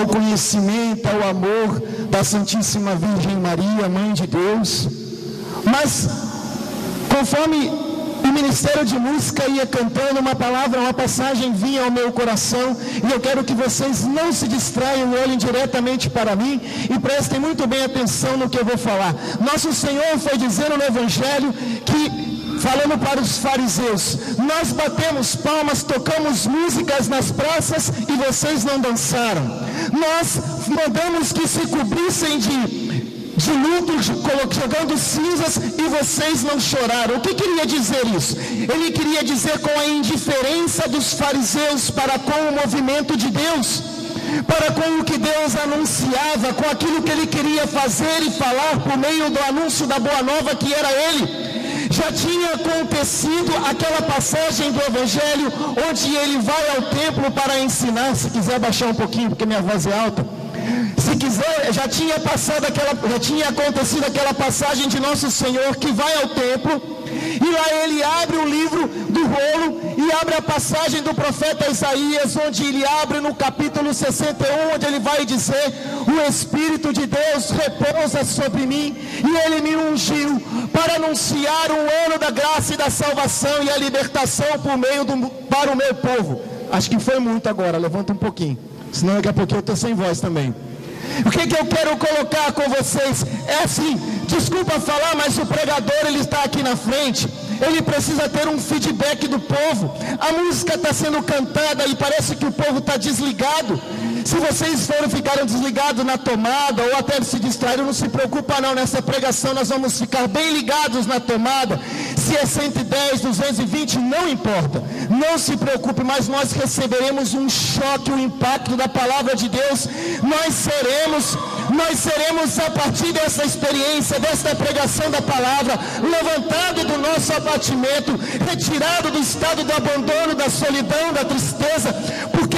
ao conhecimento, ao amor da Santíssima Virgem Maria, Mãe de Deus. Mas, conforme o Ministério de Música ia cantando uma palavra, uma passagem vinha ao meu coração, e eu quero que vocês não se distraiam e olhem diretamente para mim e prestem muito bem atenção no que eu vou falar. Nosso Senhor foi dizendo no Evangelho que, falando para os fariseus, nós batemos palmas, tocamos músicas nas praças e vocês não dançaram. Nós mandamos que se cobrissem de luto, jogando cinzas, e vocês não choraram. O que queria dizer isso? Ele queria dizer com a indiferença dos fariseus para com o movimento de Deus, para com o que Deus anunciava, com aquilo que Ele queria fazer e falar por meio do anúncio da Boa Nova que era Ele. Já tinha acontecido aquela passagem do Evangelho onde Ele vai ao templo para ensinar. Se quiser baixar um pouquinho, porque minha voz é alta. Se quiser, já tinha acontecido aquela passagem de Nosso Senhor que vai ao templo, e lá Ele abre o livro do rolo e abre a passagem do profeta Isaías, onde Ele abre no capítulo 61, onde Ele vai dizer: o Espírito de Deus repousa sobre mim, e Ele me ungiu para anunciar o ano da graça e da salvação e a libertação para o meu povo. Acho que foi muito agora, levanta um pouquinho, senão daqui a pouquinho eu estou sem voz também. O que eu quero colocar com vocês é assim, desculpa falar, mas o pregador, ele está aqui na frente, ele precisa ter um feedback do povo. A música está sendo cantada e parece que o povo está desligado. Se vocês ficaram desligados na tomada ou até se distraíram, não se preocupa não, nessa pregação nós vamos ficar bem ligados na tomada. Se é 110, 220, não importa, não se preocupe, mas nós receberemos um choque, um impacto da palavra de Deus. Nós seremos a partir dessa experiência, desta pregação da palavra, levantado do nosso abatimento, retirado do estado do abandono, da solidão, da tristeza, porque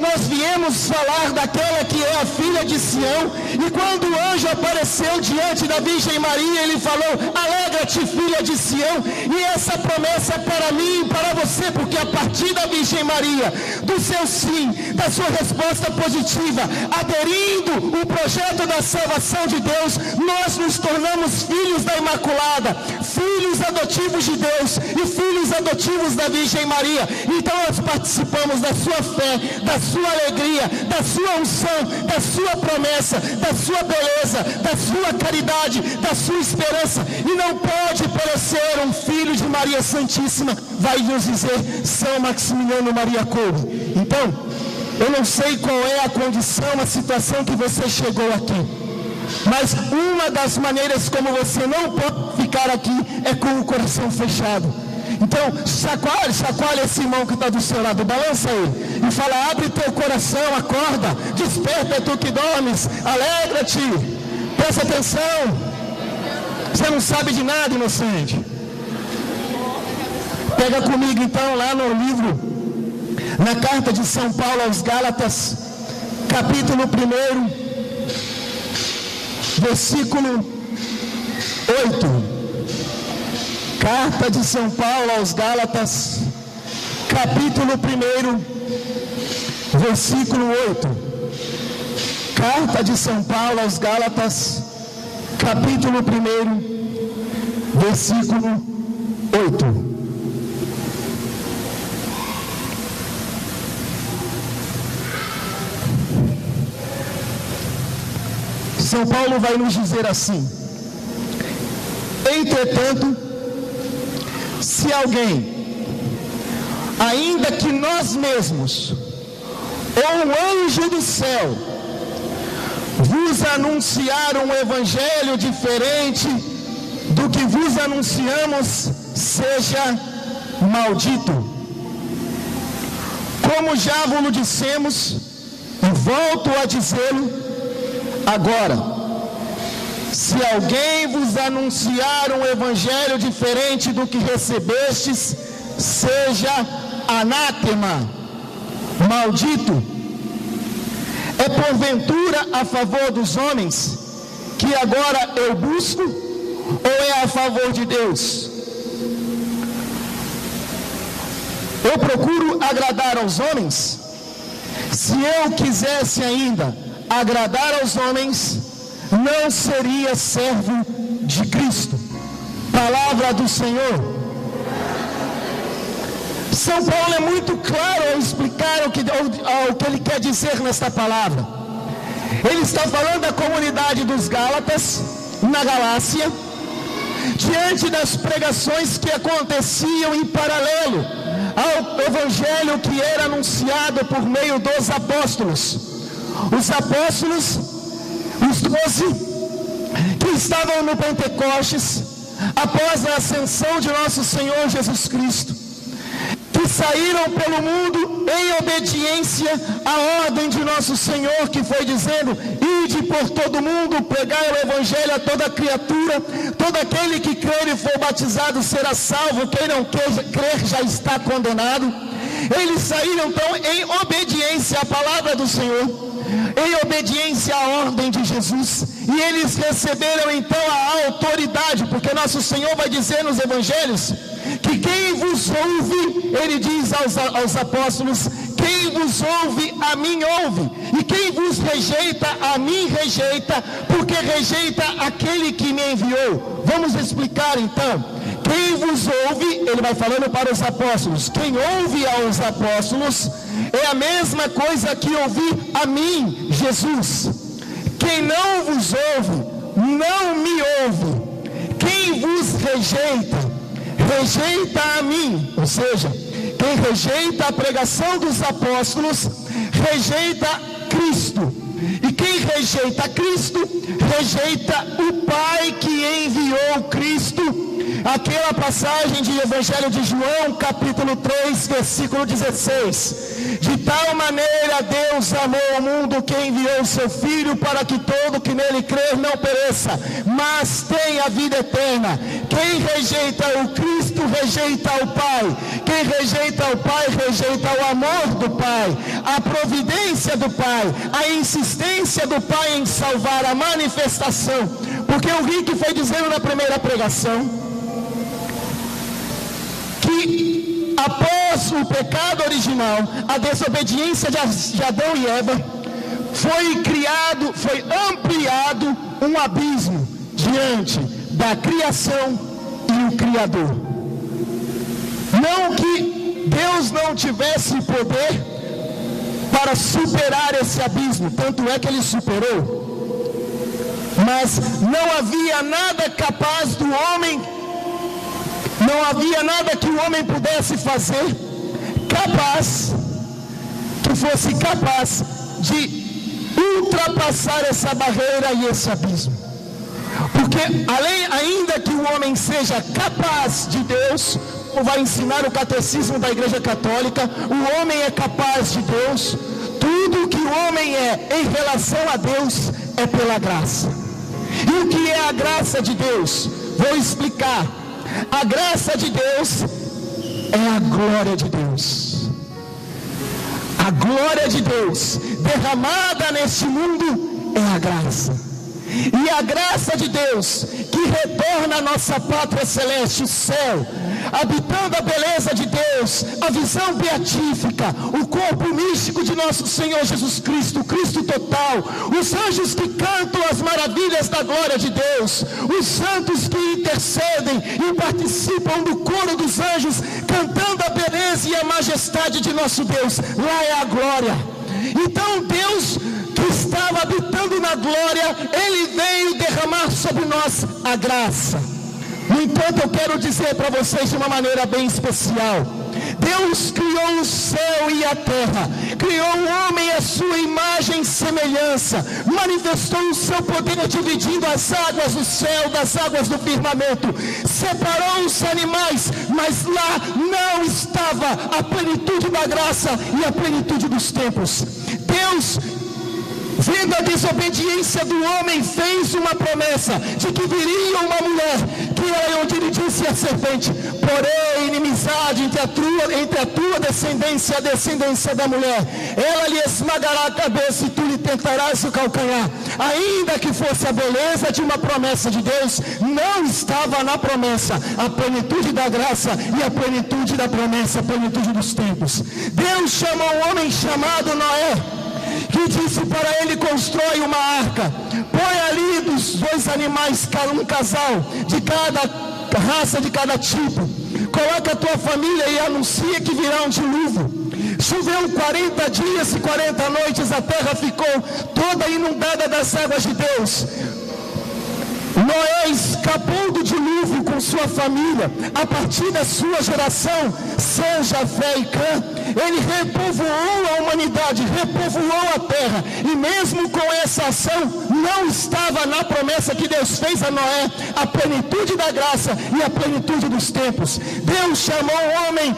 nós viemos falar daquela que é a filha de Sião. E quando o anjo apareceu diante da Virgem Maria, ele falou: alegra-te, filha de Sião. E essa promessa é para mim e para você, porque a partir da Virgem Maria, do seu sim, da sua resposta positiva, aderindo o projeto da salvação de Deus, nós nos tornamos filhos da Imaculada, filhos adotivos de Deus e filhos adotivos da Virgem Maria. Então nós participamos da sua fé, da sua alegria, da sua unção, da sua promessa, da sua beleza, da sua caridade, da sua esperança. E não pode perecer um filho de Maria Santíssima, vai nos dizer São Maximiliano Maria Kolbe. Então, eu não sei qual é a condição, a situação que você chegou aqui, mas uma das maneiras como você não pode ficar aqui é com o coração fechado. Então, chacoalha esse irmão que está do seu lado, balança ele e fala: abre teu coração, acorda, desperta tu que dormes, alegra-te, presta atenção. Você não sabe de nada, inocente. Pega comigo então lá no livro, na carta de São Paulo aos Gálatas, capítulo 1, versículo 8. Carta de São Paulo aos Gálatas, capítulo 1, versículo 8. Carta de São Paulo aos Gálatas, capítulo 1, versículo 8. São Paulo vai nos dizer assim: entretanto, se alguém, ainda que nós mesmos, ou um anjo do céu, vos anunciar um evangelho diferente do que vos anunciamos, seja maldito. Como já vos dissemos, e volto a dizê-lo agora: se alguém vos anunciar um evangelho diferente do que recebestes, seja anátema, maldito. É porventura a favor dos homens que agora eu busco, ou é a favor de Deus? Eu procuro agradar aos homens? Se eu quisesse ainda agradar aos homens, não seria servo de Cristo. Palavra do Senhor. São Paulo é muito claro ao explicar o que ele quer dizer nesta palavra. Ele está falando da comunidade dos Gálatas, na Galácia, diante das pregações que aconteciam em paralelo ao evangelho que era anunciado por meio dos apóstolos. Os apóstolos, os 12, que estavam no Pentecostes, após a ascensão de nosso Senhor Jesus Cristo, que saíram pelo mundo em obediência à ordem de nosso Senhor, que foi dizendo: ide por todo mundo, pregai o evangelho a toda criatura, todo aquele que crer e for batizado será salvo, quem não crer já está condenado. Eles saíram então em obediência à palavra do Senhor, em obediência à ordem de Jesus, e eles receberam então a autoridade, porque nosso Senhor vai dizer nos evangelhos que quem vos ouve, ele diz aos apóstolos, quem vos ouve, a mim ouve, e quem vos rejeita, a mim rejeita, porque rejeita aquele que me enviou. Vamos explicar então. Quem vos ouve, ele vai falando para os apóstolos, quem ouve aos apóstolos é a mesma coisa que ouvir a mim, Jesus. Quem não vos ouve, não me ouve. Quem vos rejeita, rejeita a mim, ou seja, quem rejeita a pregação dos apóstolos, rejeita Cristo, e quem rejeita Cristo, rejeita o Pai que enviou Cristo. Aquela passagem de Evangelho de João, capítulo 3, versículo 16, de tal maneira Deus amou o mundo que enviou o seu Filho, para que todo que nele crer não pereça, mas tenha a vida eterna. Quem rejeita o Cristo, rejeita o Pai. Quem rejeita o Pai, rejeita o amor do Pai, a providência do Pai, a insistência do Pai em salvar, a manifestação. Porque o Rick foi dizendo na primeira pregação que após o pecado original, a desobediência de Adão e Eva, foi ampliado um abismo diante da criação e o Criador. Não que Deus não tivesse poder para superar esse abismo, tanto é que ele superou, mas não havia nada capaz do homem, não havia nada que o homem pudesse fazer que fosse capaz de ultrapassar essa barreira e esse abismo. Porque ainda que o homem seja capaz de Deus, como vai ensinar o catecismo da Igreja Católica, o homem é capaz de Deus. Tudo que o homem é em relação a Deus é pela graça. E o que é a graça de Deus? Vou explicar. A graça de Deus é a glória de Deus. A glória de Deus derramada neste mundo é a graça. E a graça de Deus que retorna à nossa pátria celeste, o céu, habitando a beleza de Deus, a visão beatífica, o corpo místico de nosso Senhor Jesus Cristo, o Cristo total, os anjos que cantam as maravilhas da glória de Deus, os santos que intercedem e participam do coro dos anjos, cantando a beleza e a majestade de nosso Deus. Lá é a glória. Então Deus, que estava habitando na glória, Ele veio derramar sobre nós a graça. No entanto, eu quero dizer para vocês de uma maneira bem especial: Deus criou o céu e a terra, criou o homem à sua imagem e semelhança, manifestou o seu poder dividindo as águas do céu das águas do firmamento, separou os animais, mas lá não estava a plenitude da graça e a plenitude dos tempos. Deus, vendo a desobediência do homem, fez uma promessa de que viria uma mulher que aqui é onde ele disse à serpente: porém inimizade entre a tua descendência e a descendência da mulher. Ela lhe esmagará a cabeça e tu lhe tentarás o calcanhar. Ainda que fosse a beleza de uma promessa de Deus, não estava na promessa a plenitude da graça e a plenitude da promessa, a plenitude dos tempos. Deus chamou um homem chamado Noé, que disse para ele: constrói uma arca, põe ali dos dois animais um casal, de cada raça, de cada tipo, coloca a tua família e anuncia que virá um dilúvio. Choveu 40 dias e 40 noites, a terra ficou toda inundada das águas de Deus. Noé escapou do dilúvio com sua família. A partir da sua geração, Sem, Jafé e Cã, ele repovoou a humanidade, repovoou a terra. E mesmo com essa ação, não estava na promessa que Deus fez a Noé a plenitude da graça e a plenitude dos tempos. Deus chamou um homem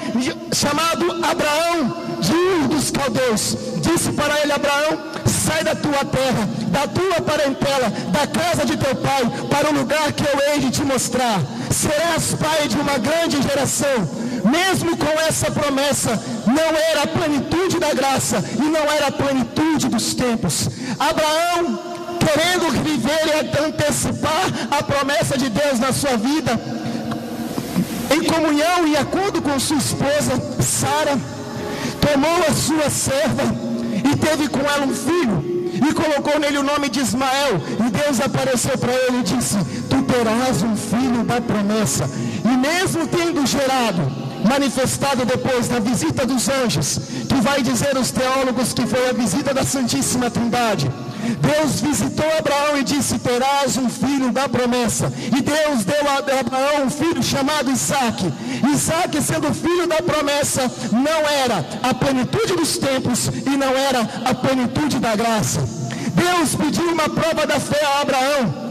chamado Abraão de Ur dos Caldeus. Disse para ele: Abraão, sai da tua terra, da tua parentela, da casa de teu pai, para o lugar que eu hei de te mostrar. Serás pai de uma grande geração. Mesmo com essa promessa, não era a plenitude da graça e não era a plenitude dos tempos. Abraão, querendo viver e antecipar a promessa de Deus na sua vida, em comunhão e acordo com sua esposa Sara, tomou a sua serva e teve com ela um filho, e colocou nele o nome de Ismael. E Deus apareceu para ele e disse: tu terás um filho da promessa. E mesmo tendo gerado, manifestado depois da visita dos anjos, que vai dizer os teólogos que foi a visita da Santíssima Trindade, Deus visitou Abraão e disse: terás um filho da promessa. E Deus deu a Abraão um filho chamado Isaque. Isaque, sendo filho da promessa, não era a plenitude dos tempos e não era a plenitude da graça. Deus pediu uma prova da fé a Abraão.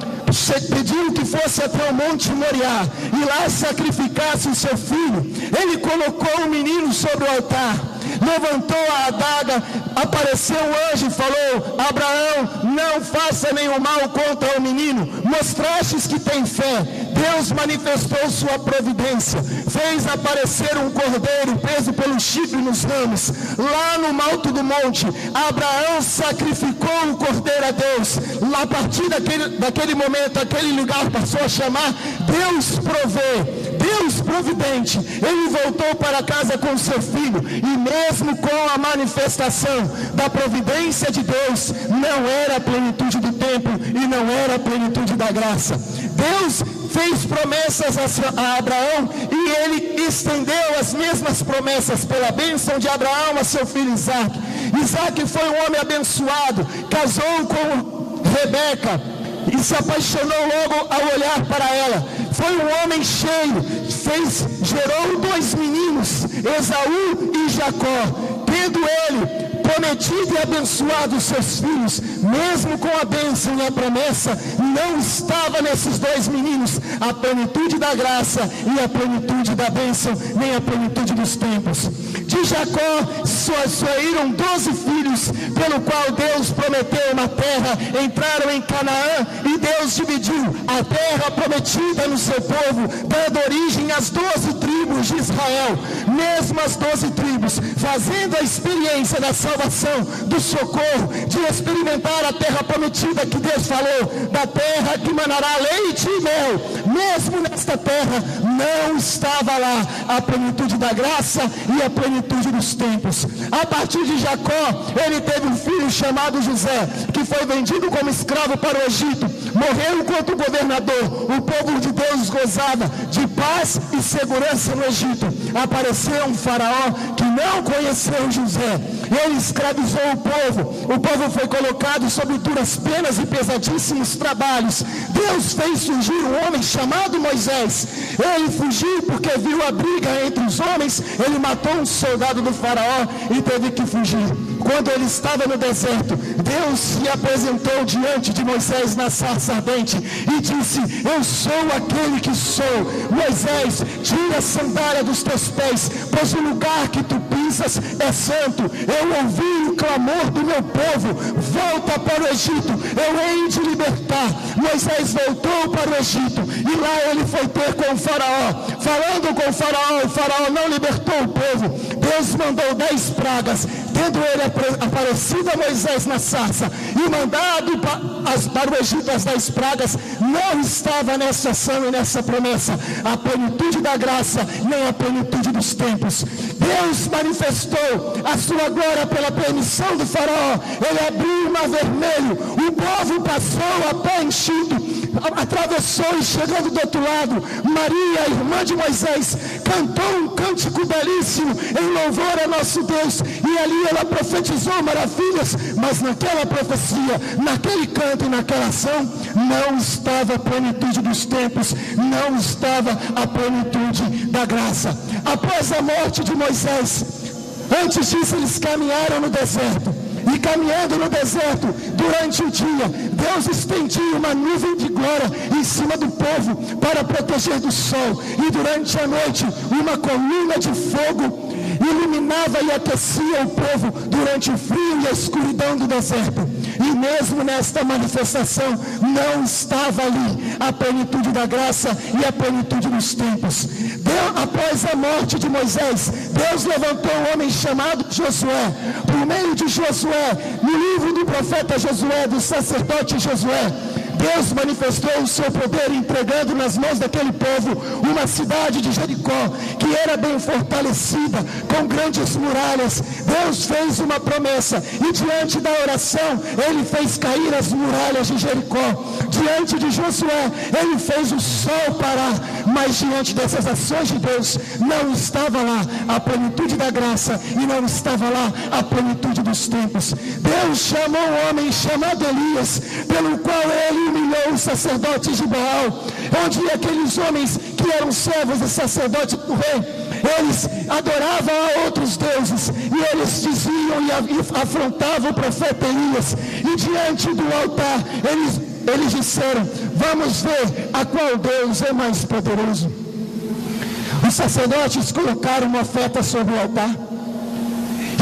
Pediu que fosse até o Monte Moriá e lá sacrificasse o seu filho. Ele colocou o menino sobre o altar, levantou a adaga, apareceu o anjo e falou: Abraão, não faça nenhum mal contra o menino. Mostrastes que tem fé. Deus manifestou sua providência, fez aparecer um cordeiro preso pelo chifre nos ramos, lá no alto do monte. Abraão sacrificou o cordeiro a Deus. A partir daquele momento, aquele lugar passou a chamar Deus provê, Deus providente. Ele voltou para casa com seu filho, e mesmo com a manifestação da providência de Deus, não era a plenitude do tempo e não era a plenitude da graça. Deus fez promessas a Abraão e ele estendeu as mesmas promessas pela bênção de Abraão a seu filho Isaque. Isaque foi um homem abençoado, casou com Rebeca e se apaixonou logo ao olhar para ela. Foi um homem cheio, gerou 2 meninos, Esaú e Jacó, tendo ele prometido e abençoado os seus filhos. Mesmo com a bênção e a promessa, não estava nesses 2 meninos a plenitude da graça e a plenitude da bênção, nem a plenitude dos tempos. De Jacó saíram 12 filhos, pelo qual Deus prometeu uma terra. Entraram em Canaã e Deus dividiu a terra prometida no seu povo, dando origem às 12 tribos de Israel. Mesmo as 12 tribos fazendo a experiência da salvação, do socorro, de experimentar a terra prometida que Deus falou, da terra que manará leite e mel. Mesmo nesta terra não estava lá a plenitude da graça e a plenitude dos tempos. A partir de Jacó, ele teve um filho chamado José, que foi vendido como escravo para o Egito. Morreu enquanto governador. O povo de Deus gozava de paz e segurança no Egito. Apareceu um faraó que não conheceu José. Ele escravizou o povo foi colocado sob duras penas e pesadíssimos trabalhos. Deus fez surgir um homem chamado Moisés. Ele fugiu porque viu a briga entre os homens. Ele matou um soldado do faraó e teve que fugir. Quando ele estava no deserto, Deus se apresentou diante de Moisés na sarça ardente e disse: eu sou aquele que sou. Moisés, tira a sandália dos teus pés, pois o lugar que tu pisas é santo. Eu ouvi o clamor do meu povo. Volta para o Egito, eu hei de libertar. Moisés voltou para o Egito e lá ele foi ter com o faraó. Falando com o faraó não libertou o povo. Deus mandou 10 pragas, tendo ele aparecido a Moisés na sarça e mandado para o Egito as 10 pragas, não estava nessa ação e nessa promessa a plenitude da graça, nem a plenitude dos tempos. Deus manifestou a sua glória pela permissão do faraó. Ele abriu o mar vermelho, o povo passou a pé enchido, atravessou e chegando do outro lado, Maria, irmã de Moisés, cantou um cântico belíssimo em louvor a nosso Deus, e ali ela profetizou maravilhas, mas naquela profecia, naquele canto e naquela ação, não estava a plenitude dos tempos, não estava a plenitude da graça. Após a morte de Moisés, antes disso eles caminharam no deserto. E caminhando no deserto, durante o dia, Deus estendia uma nuvem de glória em cima do povo para proteger do sol. E durante a noite, uma coluna de fogo iluminava e aquecia o povo durante o frio e a escuridão do deserto. E mesmo nesta manifestação, não estava ali a plenitude da graça e a plenitude dos tempos. Após a morte de Moisés, Deus levantou um homem chamado Josué. Por meio de Josué, no livro do profeta Josué, do sacerdote Josué, Deus manifestou o seu poder entregando nas mãos daquele povo uma cidade de Jericó, que era bem fortalecida, com grandes muralhas. Deus fez uma promessa e diante da oração, ele fez cair as muralhas de Jericó. Diante de Josué, ele fez o sol parar, mas diante dessas ações de Deus, não estava lá a plenitude da graça e não estava lá a plenitude dos tempos. Deus chamou um homem chamado Elias, pelo qual ele humilhou os sacerdotes de Baal, onde aqueles homens que eram servos e sacerdotes do rei, eles adoravam a outros deuses, e eles diziam e afrontavam o profeta Elias, e diante do altar eles disseram: vamos ver a qual Deus é mais poderoso. Os sacerdotes colocaram uma oferta sobre o altar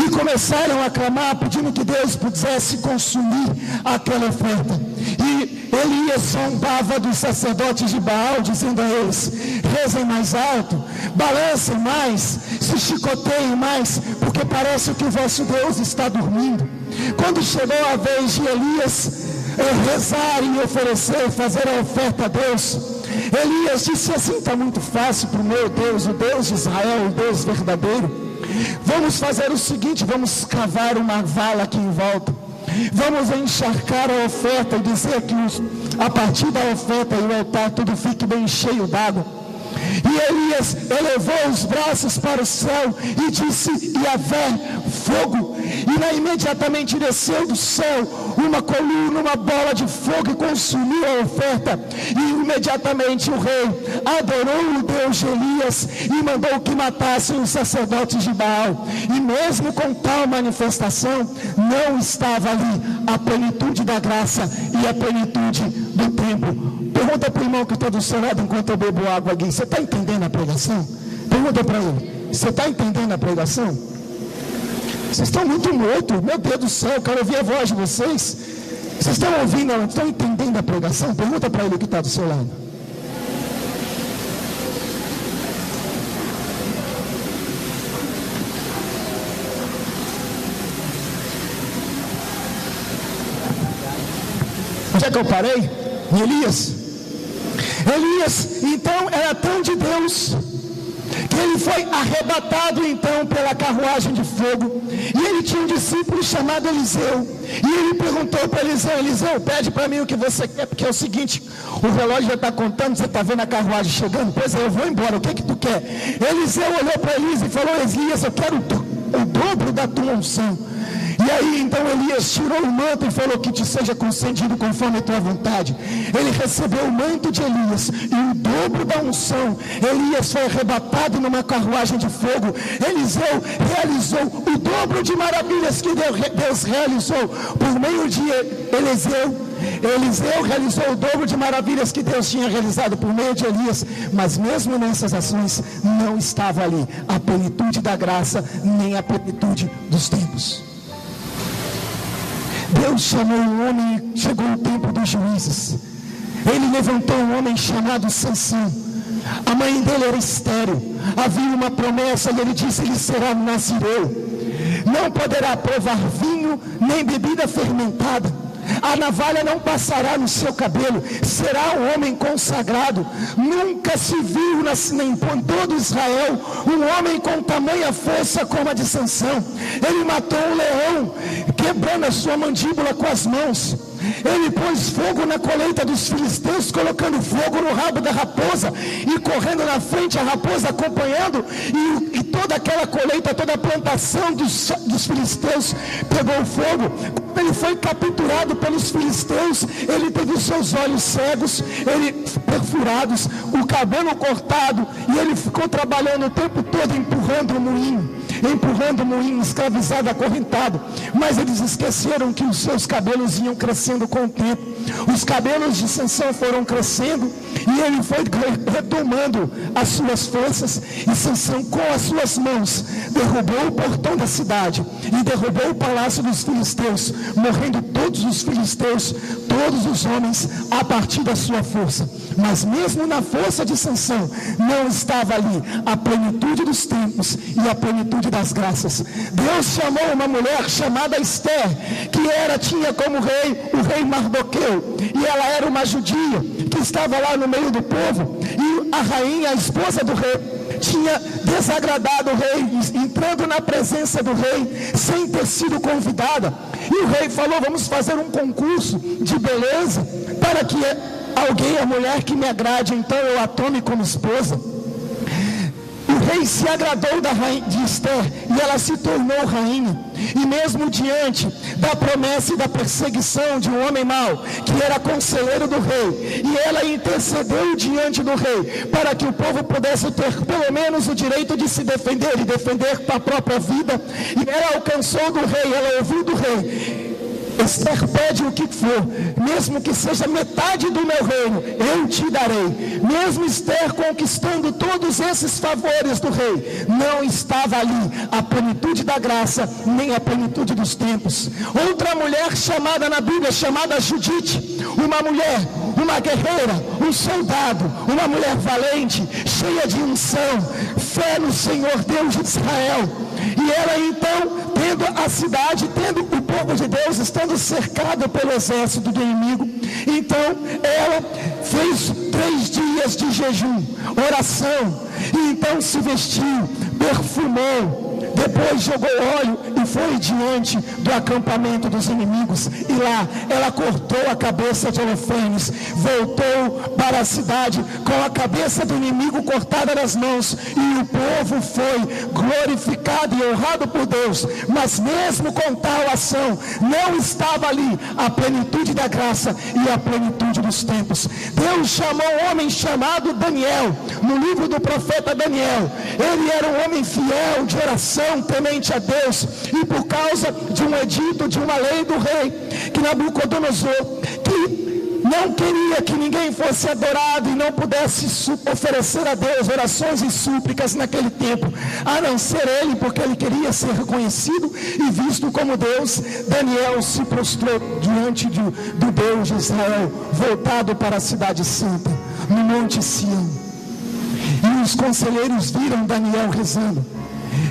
e começaram a clamar, pedindo que Deus pudesse consumir aquela oferta. E Elias zombava dos sacerdotes de Baal, dizendo a eles: rezem mais alto, balancem mais, se chicoteiem mais, porque parece que o vosso Deus está dormindo. Quando chegou a vez de Elias rezar e oferecer, fazer a oferta a Deus, Elias disse assim: está muito fácil para o meu Deus, o Deus de Israel, o Deus verdadeiro. Vamos fazer o seguinte, vamos cavar uma vala aqui em volta, vamos encharcar a oferta e dizer que a partir da oferta e o altar tudo fique bem cheio d'água. E Elias elevou os braços para o céu e disse: Yahvé, fogo. E imediatamente desceu do céu uma coluna, uma bola de fogo, e consumiu a oferta. E imediatamente o rei adorou o Deus de Elias e mandou que matassem os sacerdotes de Baal. E mesmo com tal manifestação, não estava ali a plenitude da graça e a plenitude do tempo. Pergunta para o irmão que está do seu lado enquanto eu bebo água aqui: você está entendendo a pregação? Pergunta para ele: você está entendendo a pregação? Vocês estão muito mortos, meu Deus do céu, eu quero ouvir a voz de vocês. Vocês estão ouvindo, estão entendendo a pregação? Pergunta para ele que está do seu lado. Onde é que eu parei? Elias, então, era tão de Deus que ele foi arrebatado então pela carruagem de fogo. E ele tinha um discípulo chamado Eliseu, e ele perguntou para Eliseu: Eliseu, pede para mim o que você quer, porque é o seguinte, o relógio já está contando, você está vendo a carruagem chegando? Pois é, eu vou embora, o que que tu quer? Eliseu olhou para Elias e falou: Elias, eu quero o dobro da tua unção. E aí então Elias tirou o manto e falou: que te seja concedido conforme a tua vontade. Ele recebeu o manto de Elias e o dobro da unção. Elias foi arrebatado numa carruagem de fogo. Eliseu realizou o dobro de maravilhas que Deus realizou por meio de Eliseu realizou o dobro de maravilhas que Deus tinha realizado por meio de Elias. Mas mesmo nessas ações não estava ali a plenitude da graça, nem a plenitude dos tempos. Deus chamou o homem e chegou o tempo dos juízes. Ele levantou um homem chamado Sansão. A mãe dele era estéril. Havia uma promessa e ele disse: ele será nazireu. Não poderá provar vinho nem bebida fermentada. A navalha não passará no seu cabelo. Será um homem consagrado. Nunca se viu em todo Israel um homem com tamanha força como a de Sansão. Ele matou um leão, quebrando a sua mandíbula com as mãos. Ele pôs fogo na colheita dos filisteus, colocando fogo no rabo da raposa e correndo na frente, a raposa acompanhando, e toda aquela colheita, toda a plantação dos filisteus pegou fogo. Quando ele foi capturado pelos filisteus, ele teve os seus olhos cegos, ele perfurados, o cabelo cortado, e ele ficou trabalhando o tempo todo empurrando o moinho, escravizado, acorrentado. Mas eles esqueceram que os seus cabelos iam crescendo com o tempo. Os cabelos de Sansão foram crescendo e ele foi retomando as suas forças. E Sansão, com as suas mãos, derrubou o portão da cidade e derrubou o palácio dos filisteus, morrendo todos os filisteus, todos os homens, a partir da sua força. Mas mesmo na força de Sansão, não estava ali a plenitude dos tempos e a plenitude das graças. Deus chamou uma mulher chamada Esther, que tinha como rei o rei Mardoqueu, e ela era uma judia que estava lá no meio do povo, e a rainha, a esposa do rei, tinha desagradado o rei, entrando na presença do rei sem ter sido convidada. E o rei falou: vamos fazer um concurso de beleza para que a mulher que me agrade, então eu a tome como esposa. O rei se agradou de Esther e ela se tornou rainha. E mesmo diante da promessa e da perseguição de um homem mau, que era conselheiro do rei, e ela intercedeu diante do rei para que o povo pudesse ter pelo menos o direito de se defender e defender a própria vida, e ela alcançou do rei, ela ouviu do rei: Esther, pede o que for, mesmo que seja metade do meu reino, eu te darei. Mesmo Esther conquistando todos esses favores do rei, não estava ali a plenitude da graça, nem a plenitude dos tempos. Outra mulher chamada na Bíblia, chamada Judite, uma mulher, uma guerreira, um soldado, uma mulher valente, cheia de unção, fé no Senhor Deus de Israel. E ela então, tendo a cidade, tendo o povo de Deus, estando cercado pelo exército do inimigo, então ela fez 3 dias de jejum, oração, e então se vestiu, perfumou, depois jogou óleo e foi diante do acampamento dos inimigos, e lá ela cortou a cabeça de Holofernes, voltou para a cidade com a cabeça do inimigo cortada nas mãos, e o povo foi glorificado e honrado por Deus. Mas mesmo com tal ação, não estava ali a plenitude da graça e a plenitude dos tempos. Deus chamou um homem chamado Daniel, no livro do profeta Daniel. Ele era um homem fiel, de oração, temente a Deus, e por causa de um edito, de uma lei do rei, que Nabucodonosor, que não queria que ninguém fosse adorado e não pudesse oferecer a Deus orações e súplicas naquele tempo, a não ser ele, porque ele queria ser reconhecido e visto como Deus. Daniel se prostrou diante do Deus de Israel, voltado para a cidade santa, no Monte Sião. E os conselheiros viram Daniel rezando.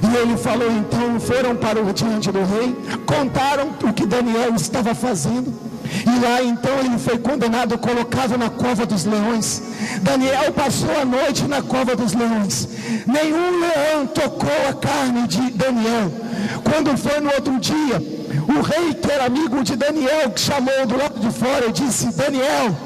E ele falou, então foram para diante do rei, contaram o que Daniel estava fazendo. E lá então ele foi condenado, colocado na cova dos leões. Daniel passou a noite na cova dos leões. Nenhum leão tocou a carne de Daniel. Quando foi no outro dia, o rei, que era amigo de Daniel, que chamou do lado de fora e disse: Daniel,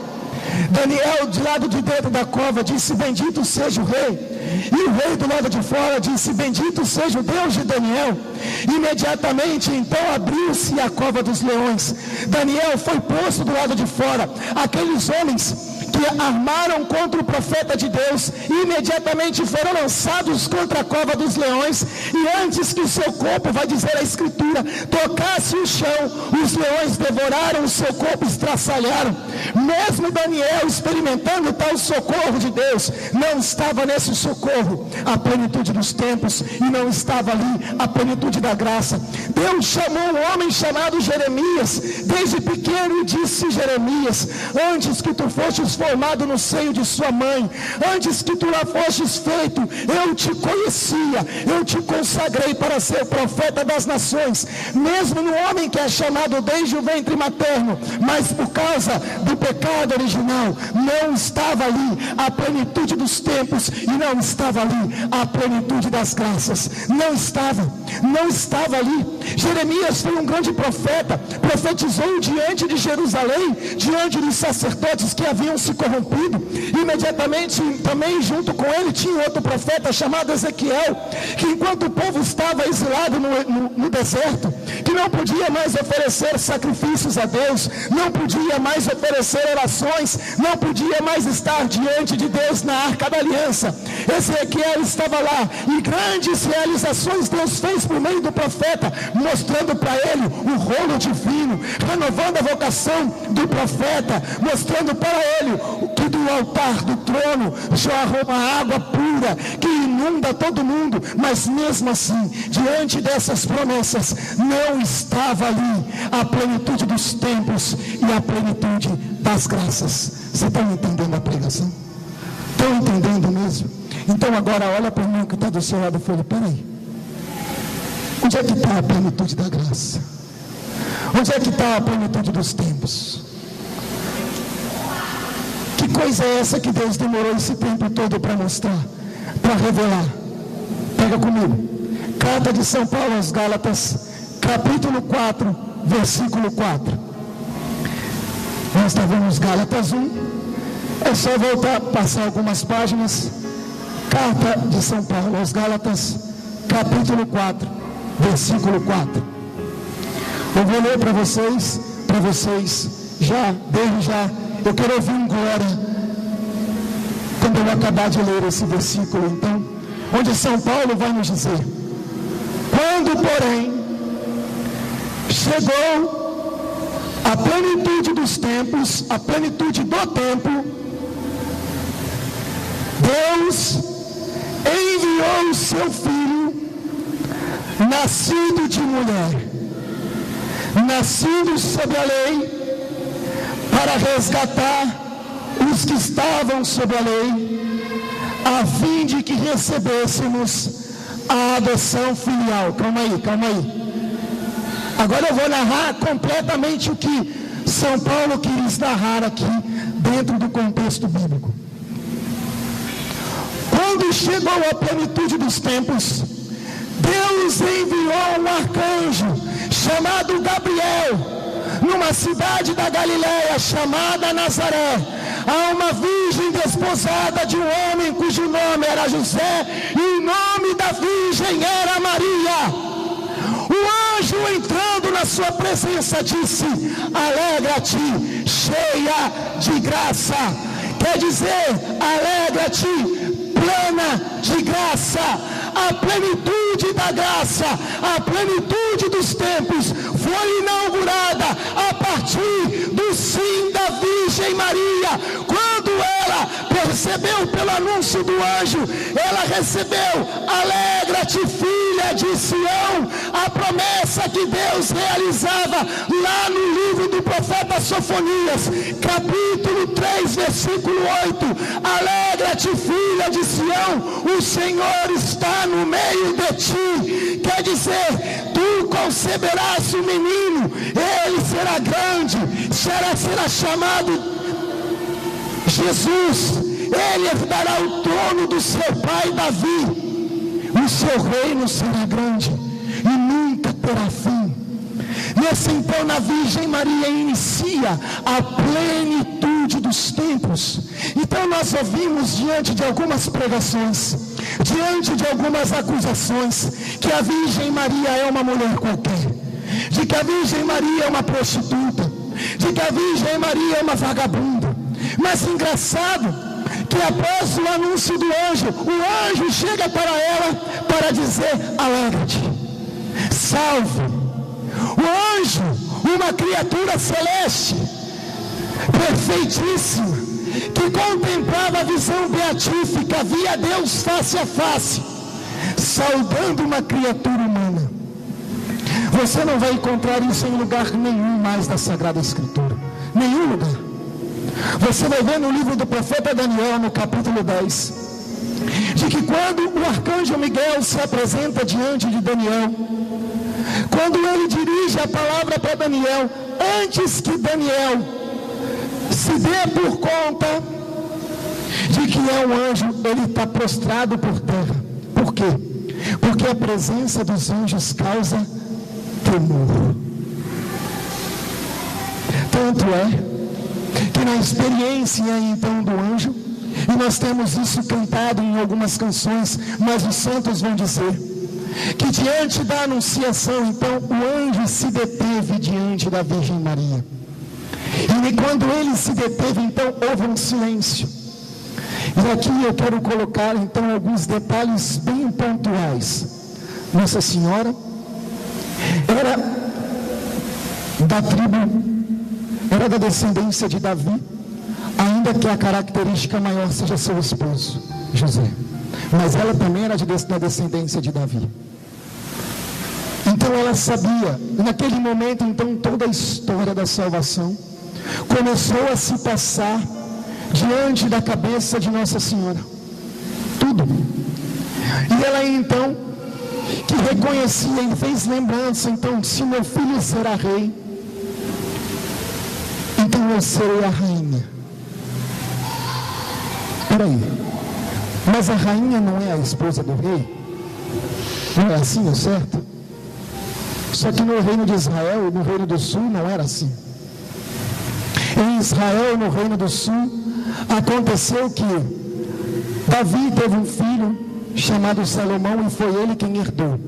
de lado de dentro da cova, disse: bendito seja o rei. E o rei do lado de fora disse: bendito seja o Deus de Daniel. Imediatamente então abriu-se a cova dos leões. Daniel foi posto do lado de fora. Aqueles homens que armaram contra o profeta de Deus, imediatamente foram lançados contra a cova dos leões, e antes que o seu corpo, vai dizer a Escritura, tocasse o chão, os leões devoraram o seu corpo, estraçalharam. Mesmo Daniel experimentando tal socorro de Deus, não estava nesse socorro a plenitude dos tempos, e não estava ali a plenitude da graça. Deus chamou um homem chamado Jeremias, desde pequeno, e disse: Jeremias, antes que tu fostes formado no seio de sua mãe, antes que tu lá fostes feito, eu te conhecia, eu te consagrei para ser profeta das nações. Mesmo no homem que é chamado desde o ventre materno, mas por causa do pecado original, não estava ali a plenitude dos tempos, e não estava ali a plenitude das graças. Não estava ali. Jeremias foi um grande profeta, profetizou diante de Jerusalém, diante dos sacerdotes que haviam se corrompido. Imediatamente também junto com ele tinha outro profeta chamado Ezequiel, que enquanto o povo estava exilado no deserto, que não podia mais oferecer sacrifícios a Deus, não podia mais oferecer orações, não podia mais estar diante de Deus na Arca da Aliança, Ezequiel estava lá, e grandes realizações Deus fez por meio do profeta, mostrando para ele o rolo divino, renovando a vocação do profeta, mostrando para ele que do altar do trono jorra uma água pura que inunda todo mundo. Mas mesmo assim, diante dessas promessas, não estava ali a plenitude dos tempos e a plenitude das graças. Vocês estão entendendo a pregação? Estão entendendo mesmo? Então agora olha para o irmão que está do seu lado e fala: peraí, onde é que está a plenitude da graça? Onde é que está a plenitude dos tempos? Que coisa é essa que Deus demorou esse tempo todo para mostrar, para revelar? Pega comigo, carta de São Paulo aos Gálatas, capítulo 4, versículo 4. Nós estávamos Gálatas 1, é só voltar, passar algumas páginas. Carta de São Paulo aos Gálatas, capítulo 4, versículo 4. Eu vou ler para vocês já, desde já. Eu quero ouvir um glória quando eu acabar de ler esse versículo, então, onde São Paulo vai nos dizer: quando, porém, chegou a plenitude dos tempos, a plenitude do tempo, Deus enviou o seu Filho, nascido de mulher, nascido sob a lei, para resgatar os que estavam sob a lei, a fim de que recebêssemos a adoção filial. Calma aí. Agora eu vou narrar completamente o que São Paulo quis narrar aqui, dentro do contexto bíblico. Quando chegou a plenitude dos tempos, Deus enviou um arcanjo chamado Gabriel, numa cidade da Galileia chamada Nazaré, a uma virgem desposada de um homem cujo nome era José, e o nome da virgem era Maria. O anjo, entrando na sua presença, disse: alegra-te, cheia de graça. Quer dizer, alegra-te, plena de graça. A plenitude da graça, a plenitude dos tempos foi inaugurada a partir do sim da Virgem Maria. Quando ela percebeu pelo anúncio do anjo, ela recebeu: alegra-te, filha de Sião, a promessa que Deus realizava lá no livro do profeta Sofonias, capítulo 3, versículo 8. Alegra-te, filha de Sião, o Senhor está no meio de ti. Quer dizer, tu conceberás um menino, ele será grande, será chamado Jesus, ele herdará o trono do seu pai Davi, o seu reino será grande e nunca terá fim. Nesse então, na Virgem Maria inicia a plenitude dos tempos. Então nós ouvimos diante de algumas pregações, diante de algumas acusações, que a Virgem Maria é uma mulher qualquer, de que a Virgem Maria é uma prostituta, de que a Virgem Maria é uma vagabunda, Mas engraçado que após o anúncio do anjo, o anjo chega para ela para dizer: alegra-te, salve. O anjo, uma criatura celeste, perfeitíssima, que contemplava a visão beatífica, via Deus face a face, saudando uma criatura humana. Você não vai encontrar isso em lugar nenhum mais da Sagrada Escritura. Nenhum lugar. Você vai ver no livro do profeta Daniel, no capítulo 10, de que quando o arcanjo Miguel se apresenta diante de Daniel, quando ele dirige a palavra para Daniel, antes que Daniel se dê por conta de que é um anjo, ele está prostrado por terra. Por quê? Porque a presença dos anjos causa temor. Tanto é que na experiência então do anjo, e nós temos isso cantado em algumas canções, mas os santos vão dizer que diante da anunciação, então, o anjo se deteve diante da Virgem Maria. E quando ele se deteve, então, houve um silêncio. E aqui eu quero colocar, então, alguns detalhes bem pontuais. Nossa Senhora era da tribo, era da descendência de Davi, ainda que a característica maior seja seu esposo, José. Mas ela também era da descendência de Davi. Então ela sabia, naquele momento, então, toda a história da salvação começou a se passar diante da cabeça de Nossa Senhora. Tudo. E ela então, que reconhecia e fez lembrança, então, se meu filho será rei, então eu serei a rainha. Peraí, mas a rainha não é a esposa do rei? Não é assim, é certo? Só que no reino de Israel, no reino do sul, não era assim. Em Israel, no reino do sul, aconteceu que Davi teve um filho chamado Salomão, e foi ele quem herdou.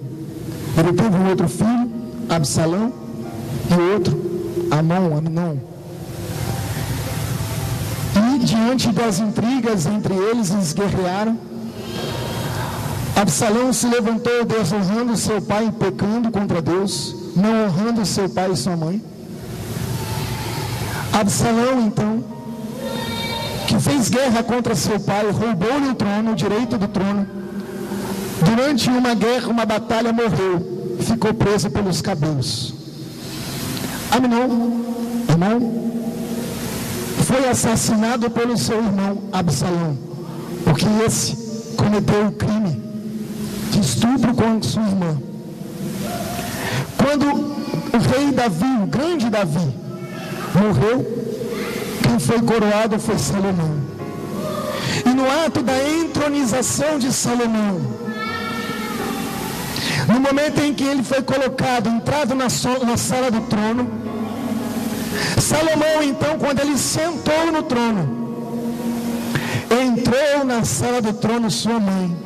Ele teve um outro filho, Absalão, e outro, Amnon. E diante das intrigas entre eles guerrearam. Absalão se levantou desonrando seu pai e pecando contra Deus, não honrando seu pai e sua mãe. Absalão, então, que fez guerra contra seu pai, roubou-lhe o trono, o direito do trono. Durante uma guerra, uma batalha, morreu, ficou preso pelos cabelos. Amnon foi assassinado pelo seu irmão Absalão, porque esse cometeu o crime de estupro com sua irmã. Quando o rei Davi, o grande Davi, morreu, quem foi coroado foi Salomão. E no ato da entronização de Salomão, no momento em que ele foi colocado, entrado na sala do trono, Salomão, então, quando ele sentou no trono, entrou na sala do trono sua mãe,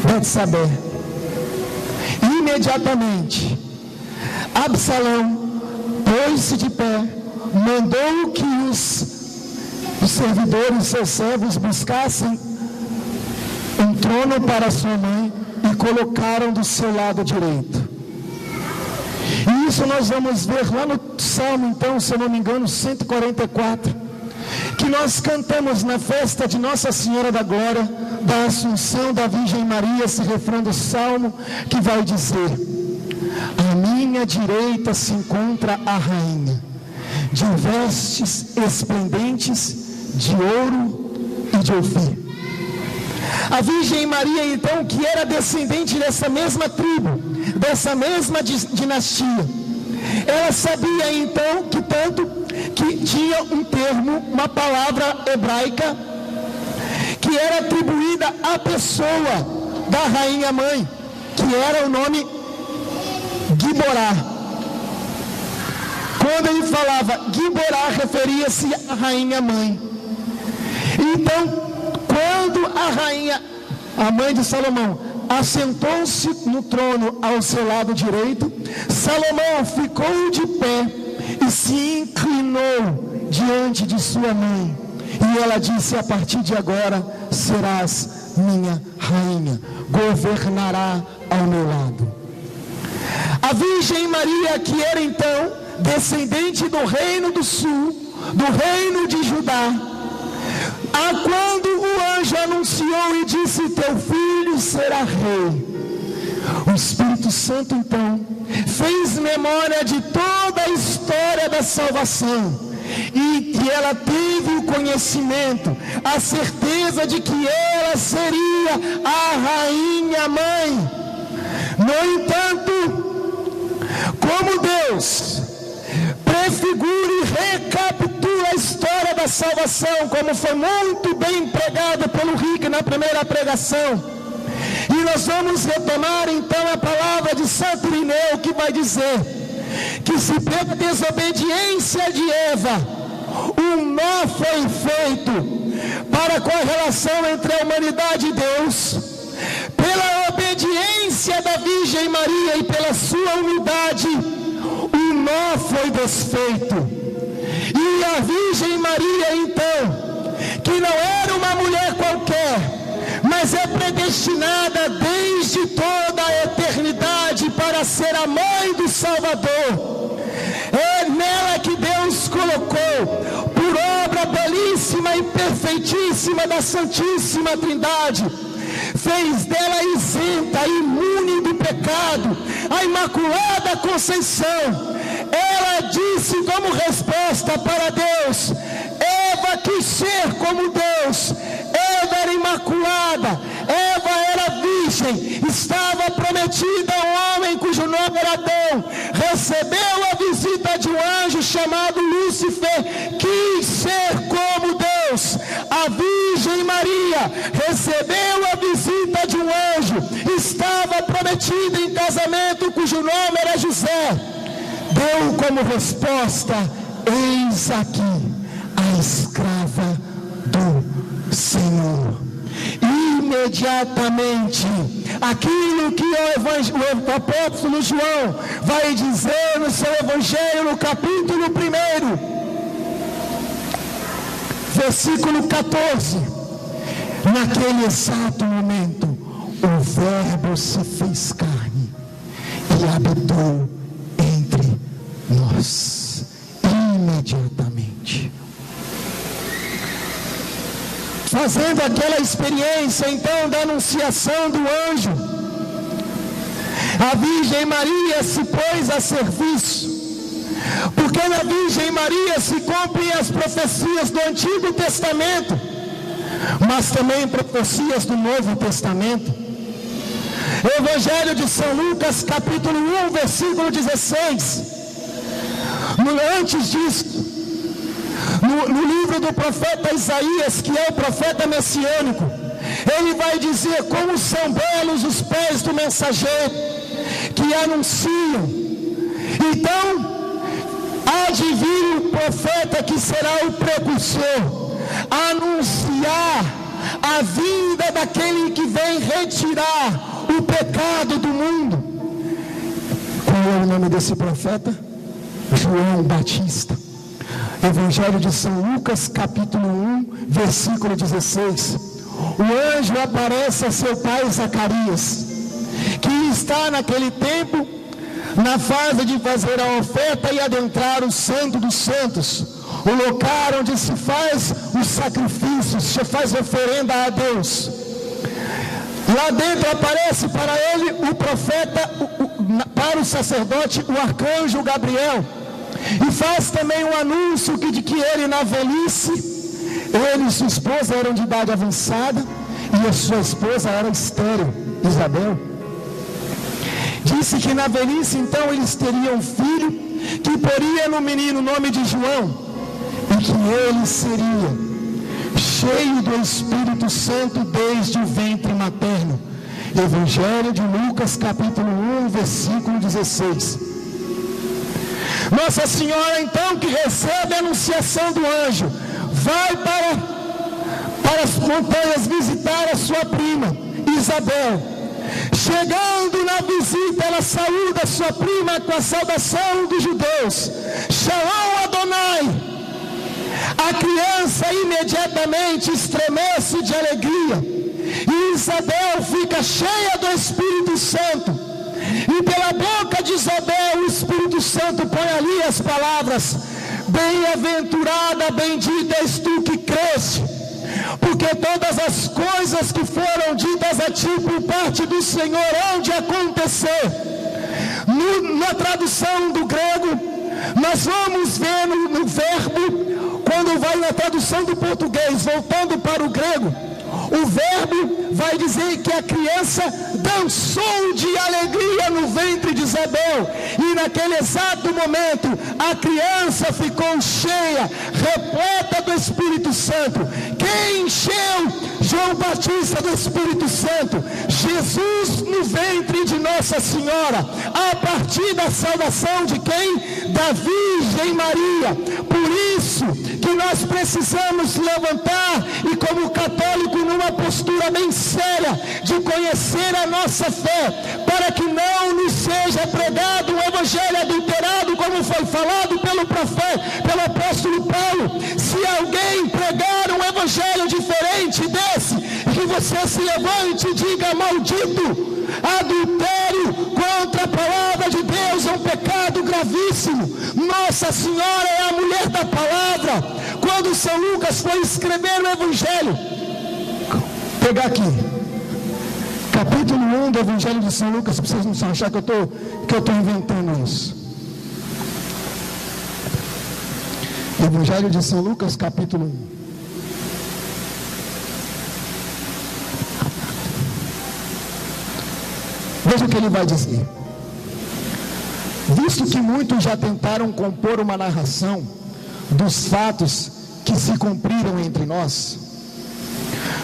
Betsabé. Imediatamente, Absalão pôs-se de pé, mandou que os servidores, seus servos, buscassem um trono para sua mãe e colocaram do seu lado direito. E isso nós vamos ver lá no Salmo, então, se eu não me engano, 144, que nós cantamos na festa de Nossa Senhora da Glória, da Assunção da Virgem Maria, esse refrão do Salmo, que vai dizer: à minha direita se encontra a rainha, de vestes esplendentes, de ouro e de ofir. A Virgem Maria, então, que era descendente dessa mesma tribo, dessa mesma dinastia, ela sabia então que tinha um termo, uma palavra hebraica, que era atribuída à pessoa da rainha mãe, que era o nome Giborá. Quando ele falava Giborá, referia-se à rainha mãe. Então, quando a rainha, a mãe de Salomão, assentou-se no trono ao seu lado direito, Salomão ficou de pé e se inclinou diante de sua mãe, E ela disse: a partir de agora serás minha rainha, governará ao meu lado. A Virgem Maria, que era então descendente do reino do sul, do reino de Judá, quando o anjo anunciou e disse: teu filho será rei, o Espírito Santo então fez memória de toda a história da salvação, e ela teve o conhecimento, a certeza de que ela seria a rainha mãe. No entanto, como Deus prefigura e recapitula a história da salvação, como foi muito bem pregado pelo Rick na primeira pregação, e nós vamos retomar então a palavra de Santo Irineu, que vai dizer que se pela desobediência de Eva, um nó foi feito para com a relação entre a humanidade e Deus, pela obediência da Virgem Maria e pela sua humildade, o nó foi desfeito. E a Virgem Maria então, que não era uma mulher qualquer, mas é predestinada desde toda a eternidade para ser a mãe do Salvador, é nela que Deus colocou, por obra belíssima e perfeitíssima da Santíssima Trindade, fez dela isenta, imune do pecado, a Imaculada Conceição. Ela disse como resposta para Deus: Eva quis ser como Deus, Eva era imaculada, Eva era virgem, estava prometida a um homem cujo nome era Adão, recebeu a visita de um anjo chamado Lúcifer, quis ser como Deus. A Virgem Maria recebeu a visita de um anjo, estava prometida em casamento cujo nome era José, deu como resposta: eis aqui a escrava do Senhor. Imediatamente, aquilo que o apóstolo João vai dizer no seu evangelho, no capítulo 1, versículo 14: naquele exato momento, o Verbo se fez carne e habitou entre nós. Imediatamente, fazendo aquela experiência então da anunciação do anjo, a Virgem Maria se pôs a serviço, porque na Virgem Maria se cumprem as profecias do Antigo Testamento, mas também profecias do Novo Testamento. Evangelho de São Lucas, capítulo 1, versículo 16. Antes disso, no livro do profeta Isaías, que é o profeta messiânico, ele vai dizer: como são belos os pés do mensageiro que anunciam. Então, há de vir o profeta que será o precursor, a anunciar a vinda daquele que vem retirar o pecado do mundo. Qual é o nome desse profeta? João Batista. Evangelho de São Lucas, capítulo 1, versículo 16. O anjo aparece a seu pai Zacarias, que está naquele tempo na fase de fazer a oferta e adentrar o Santo dos Santos, o local onde se faz os sacrifícios, se faz oferenda a Deus. Lá dentro aparece para ele o profeta, para o sacerdote, o arcanjo Gabriel, e faz também um anúncio de que ele na velhice, ele e sua esposa eram de idade avançada, e a sua esposa era estéril, Isabel. Disse que na velhice então eles teriam um filho, que poria no menino o nome de João, e que ele seria cheio do Espírito Santo desde o ventre materno. Evangelho de Lucas, capítulo 1, versículo 16. Nossa Senhora então, que recebe a anunciação do anjo, vai para as montanhas visitar a sua prima Isabel. Chegando na visita, ela saúda a sua prima com a saudação dos judeus: Shalom Adonai. A criança imediatamente estremece de alegria, e Isabel fica cheia do Espírito Santo, e pela boca de Isabel o Espírito Santo põe ali as palavras: bem-aventurada, bendita és tu que cresce, porque todas as coisas que foram ditas a ti por parte do Senhor hão de acontecer. Na tradução do grego, nós vamos ver no verbo, quando vai na tradução do português, voltando para o grego, o verbo vai dizer que a criança dançou de alegria no ventre de Isabel, e naquele exato momento a criança ficou cheia, repleta do Espírito Santo. Quem encheu João Batista do Espírito Santo? Jesus no ventre de Nossa Senhora, a partir da salvação de quem? Da Virgem Maria. Por isso que nós precisamos levantar, e como católico, numa postura bem séria de conhecer a nossa fé, para que não nos seja pregado um evangelho adulterado, como foi falado pelo profeta, pelo apóstolo Paulo. Se alguém pregar um evangelho diferente desse, que você se levante e diga: maldito! Adultério contra a palavra de Deus é um pecado gravíssimo. Nossa Senhora é a mulher da palavra. Quando São Lucas foi escrever o evangelho, pegar aqui, capítulo 1 do Evangelho de São Lucas, para vocês não achar que eu estou inventando isso. Evangelho de São Lucas, capítulo 1. Veja o que ele vai dizer: visto que muitos já tentaram compor uma narração dos fatos que se cumpriram entre nós,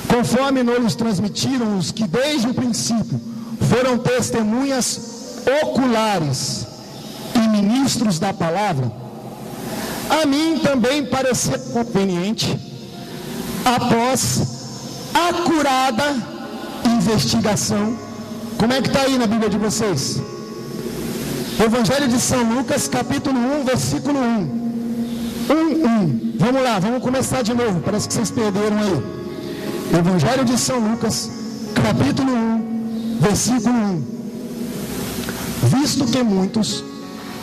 conforme nos transmitiram os que desde o princípio foram testemunhas oculares e ministros da palavra, a mim também pareceu conveniente, após acurada investigação. Como é que está aí na Bíblia de vocês? Evangelho de São Lucas, capítulo 1, versículo 1. 1. Vamos lá, vamos começar de novo, parece que vocês perderam aí. Evangelho de São Lucas, capítulo 1, versículo 1. Visto que muitos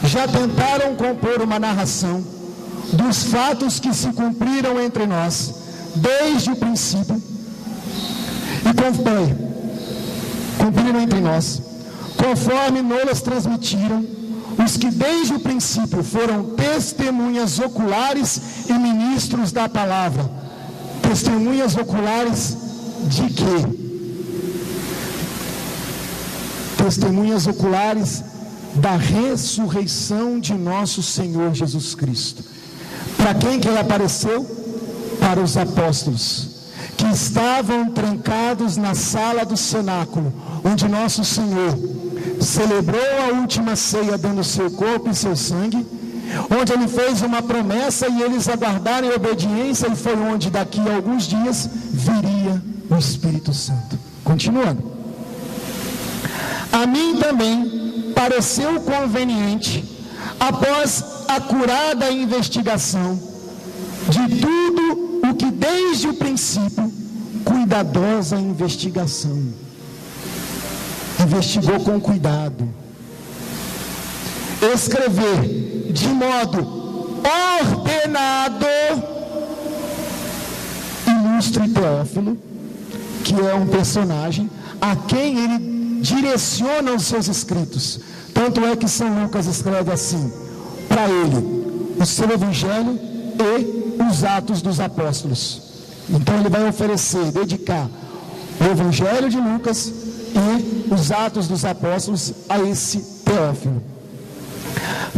já tentaram compor uma narração dos fatos que se cumpriram entre nós desde o princípio, e cumpriram entre nós, conforme nos transmitiram os que desde o princípio foram testemunhas oculares e ministros da palavra. Testemunhas oculares de quê? Testemunhas oculares da ressurreição de nosso Senhor Jesus Cristo. Para quem que ele apareceu? Para os apóstolos, que estavam trancados na sala do cenáculo, onde nosso Senhor celebrou a última ceia dando seu corpo e seu sangue, onde ele fez uma promessa e eles aguardaram em obediência, e foi onde daqui a alguns dias viria o Espírito Santo. Continuando: a mim também pareceu conveniente, após acurada investigação de tudo o que desde o princípio, cuidadosa investigação, investigou com cuidado, escrever de modo ordenado, ilustre Teófilo, que é um personagem a quem ele direciona os seus escritos. Tanto é que São Lucas escreve assim para ele o seu evangelho e os Atos dos Apóstolos. Então ele vai oferecer, dedicar o evangelho de Lucas e os Atos dos Apóstolos a esse Teófilo,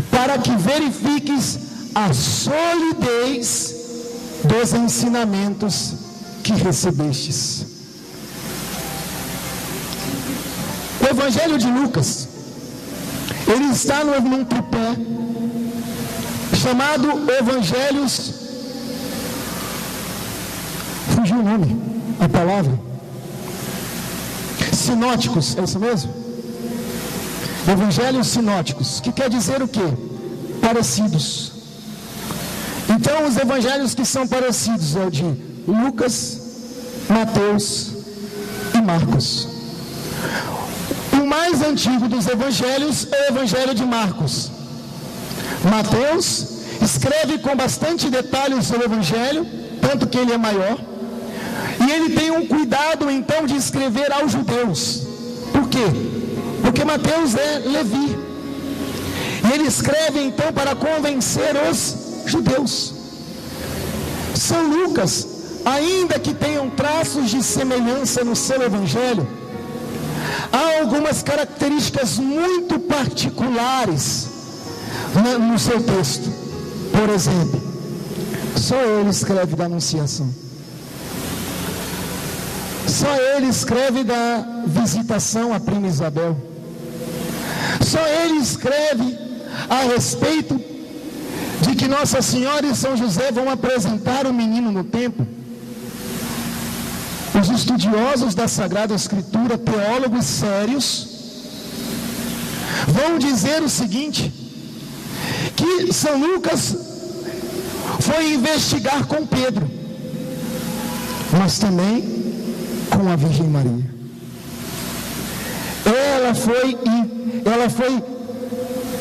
para que verifiques a solidez dos ensinamentos que recebestes. O Evangelho de Lucas, ele está num tripé chamado Evangelhos, fugiu o nome, a palavra, sinóticos, é isso mesmo? Evangelhos sinóticos, que quer dizer o quê? Parecidos. Então são os evangelhos que são parecidos ao de Lucas, Mateus e Marcos. O mais antigo dos evangelhos é o evangelho de Marcos. Mateus escreve com bastante detalhe o seu evangelho, tanto que ele é maior, e ele tem um cuidado então de escrever aos judeus. Por quê? Porque Mateus é Levi, e ele escreve então para convencer os judeus. São Lucas, ainda que tenham traços de semelhança no seu evangelho, há algumas características muito particulares no seu texto. Por exemplo, só ele escreve da anunciação, só ele escreve da visitação à prima Isabel, só ele escreve a respeito de que Nossa Senhora e São José vão apresentar o menino no templo. Os estudiosos da Sagrada Escritura, teólogos sérios, vão dizer o seguinte, que São Lucas foi investigar com Pedro, mas também com a Virgem Maria. Ela foi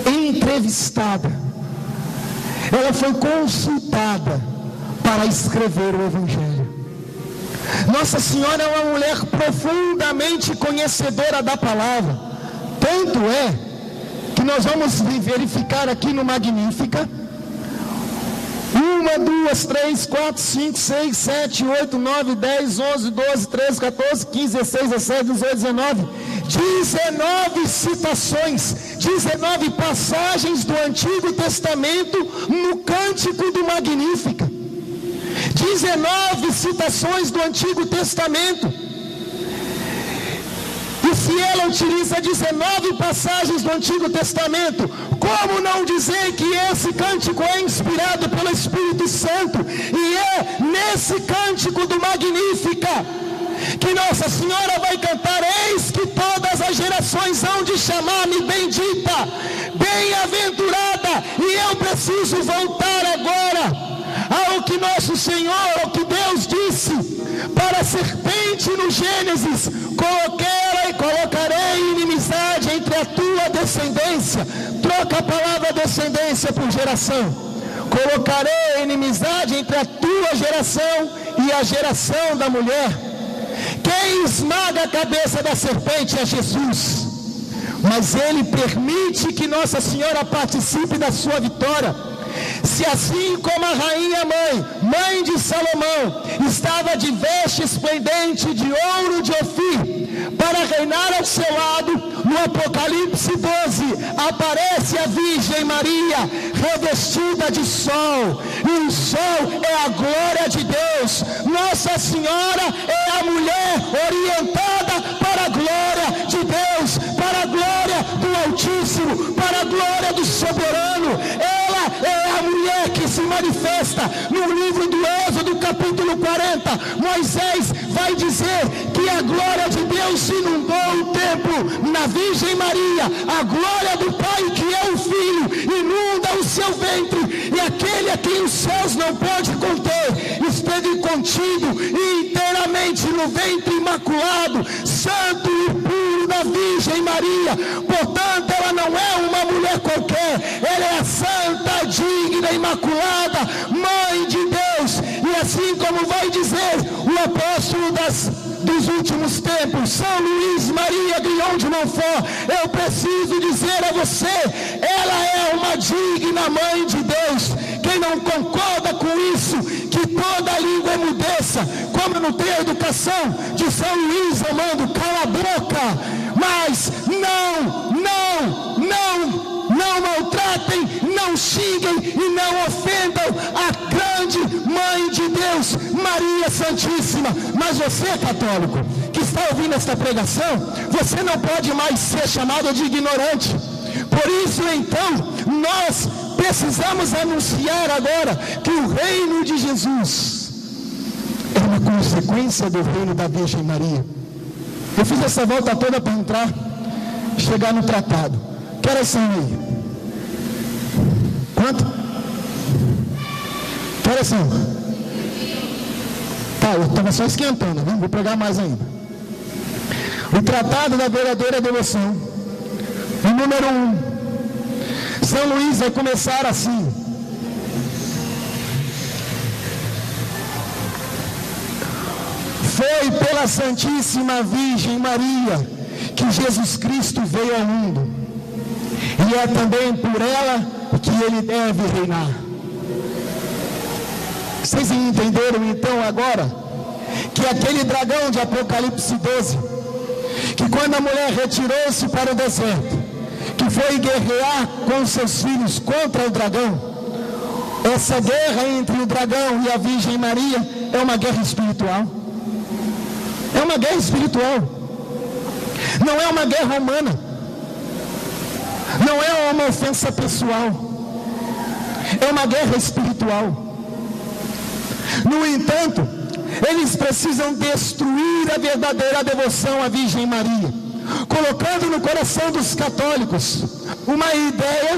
entrevistada, ela foi consultada para escrever o Evangelho. Nossa Senhora é uma mulher profundamente conhecedora da palavra, tanto é que nós vamos verificar aqui no Magnífica, 1, 2, 3, 4, 5, 6, 7, 8, 9, 10, 11, 12, 13, 14, 15, 16, 17, 18, 19, 19 citações, 19 passagens do Antigo Testamento no Cântico do Magnífica. 19 citações do Antigo Testamento. E se ela utiliza 19 passagens do Antigo Testamento, como não dizer que esse cântico é inspirado pelo Espírito Santo? E é nesse cântico do Magnífica que Nossa Senhora vai cantar: eis que todas as gerações hão de chamar-me bendita, bem-aventurada. E eu preciso voltar agora ao que nosso Senhor, ao que Deus disse para a serpente no Gênesis: colocarei inimizade entre a tua descendência. Troca a palavra descendência por geração. Colocarei inimizade entre a tua geração e a geração da mulher. Quem esmaga a cabeça da serpente é Jesus, mas ele permite que Nossa Senhora participe da sua vitória. Se assim como a rainha mãe de Salomão, estava de veste esplendente de ouro de Ofir, para reinar ao seu lado, no Apocalipse 12, aparece a Virgem Maria, revestida de sol, e o sol é a glória de Deus. Nossa Senhora é a mulher orientada para a glória de Deus, para a glória do Altíssimo, para a glória do Soberano. Ela é a mulher que se manifesta no livro do Êxodo, capítulo 40. Moisés vai dizer que a glória de Deus inundou o templo na Virgem Maria. A glória do Pai, que é o Filho, inunda o seu ventre, e aquele a quem os céus não pode conter esteve contido inteiramente no ventre imaculado, santo e puro da Virgem Maria. Portanto, ela não é uma mulher qualquer, ela é a santa, digna, imaculada Mãe de Deus. E assim como vai dizer o apóstolo dos últimos tempos, São Luís Maria Grignon de Montfort, eu preciso dizer a você, ela é uma digna Mãe de Deus. Quem não concorda com isso, que toda língua emudeça, como não tem a educação de São Luís, eu mando cala a boca. Mas não maltratem, não xinguem e não ofendam a grande Mãe de Deus, Maria Santíssima. Mas você, católico, que está ouvindo esta pregação, você não pode mais ser chamado de ignorante. Por isso, então, nós precisamos anunciar agora que o reino de Jesus é uma consequência do reino da Virgem Maria. Eu fiz essa volta toda para chegar no tratado. Que horas são aí? Quanto? Coração. Tá, eu estava só esquentando, né? Vou pregar mais ainda. O tratado da verdadeira devoção. O número 1. São Luís vai começar assim. Foi pela Santíssima Virgem Maria que Jesus Cristo veio ao mundo. E é também por ela que ele deve reinar. Vocês entenderam então agora que aquele dragão de Apocalipse 12, que quando a mulher retirou-se para o deserto, que foi guerrear com seus filhos contra o dragão, essa guerra entre o dragão e a Virgem Maria é uma guerra espiritual. É uma guerra espiritual. Não é uma guerra humana. Não é uma ofensa pessoal. É uma guerra espiritual. No entanto, eles precisam destruir a verdadeira devoção à Virgem Maria, colocando no coração dos católicos uma ideia,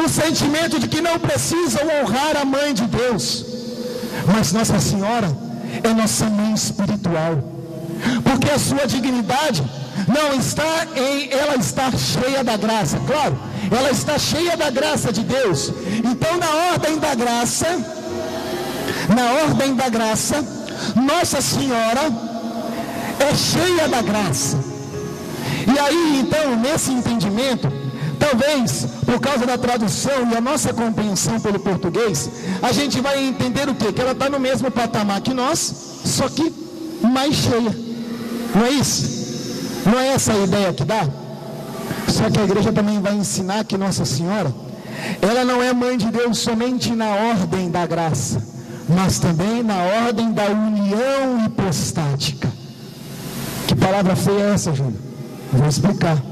um sentimento de que não precisam honrar a Mãe de Deus, mas Nossa Senhora é nossa mãe espiritual, porque a sua dignidade não está em ela estar cheia da graça. Claro, ela está cheia da graça de Deus. Então, na ordem da graça, Nossa Senhora é cheia da graça. E aí, então, nesse entendimento, talvez por causa da tradução e a nossa compreensão pelo português, a gente vai entender o quê? Que ela está no mesmo patamar que nós, só que mais cheia. Não é isso? Não é essa a ideia que dá? Só que a igreja também vai ensinar que Nossa Senhora, ela não é mãe de Deus somente na ordem da graça, mas também na ordem da união hipostática. Que palavra feia é essa, Júlio? Vou explicar.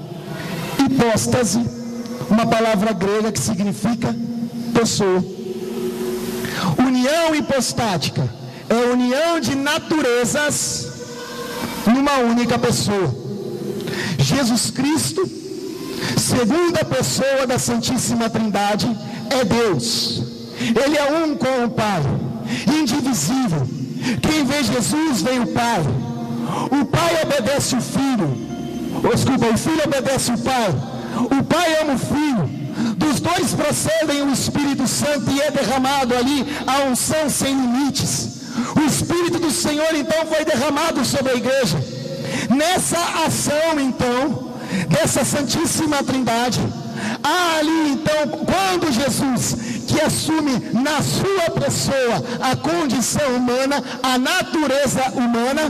Hipóstase, uma palavra grega que significa pessoa. União hipostática é a união de naturezas numa única pessoa. Jesus Cristo, segunda pessoa da Santíssima Trindade, é Deus. Ele é um com o Pai, indivisível. Quem vê Jesus vê o Pai. O Pai obedece o Filho. O Filho obedece o Pai. O Pai ama o Filho. Dos dois procedem o Espírito Santo e é derramado ali a unção sem limites. O Espírito do Senhor então foi derramado sobre a igreja. Nessa ação então, dessa Santíssima Trindade, há ali então, quando Jesus, que assume na sua pessoa a condição humana, a natureza humana,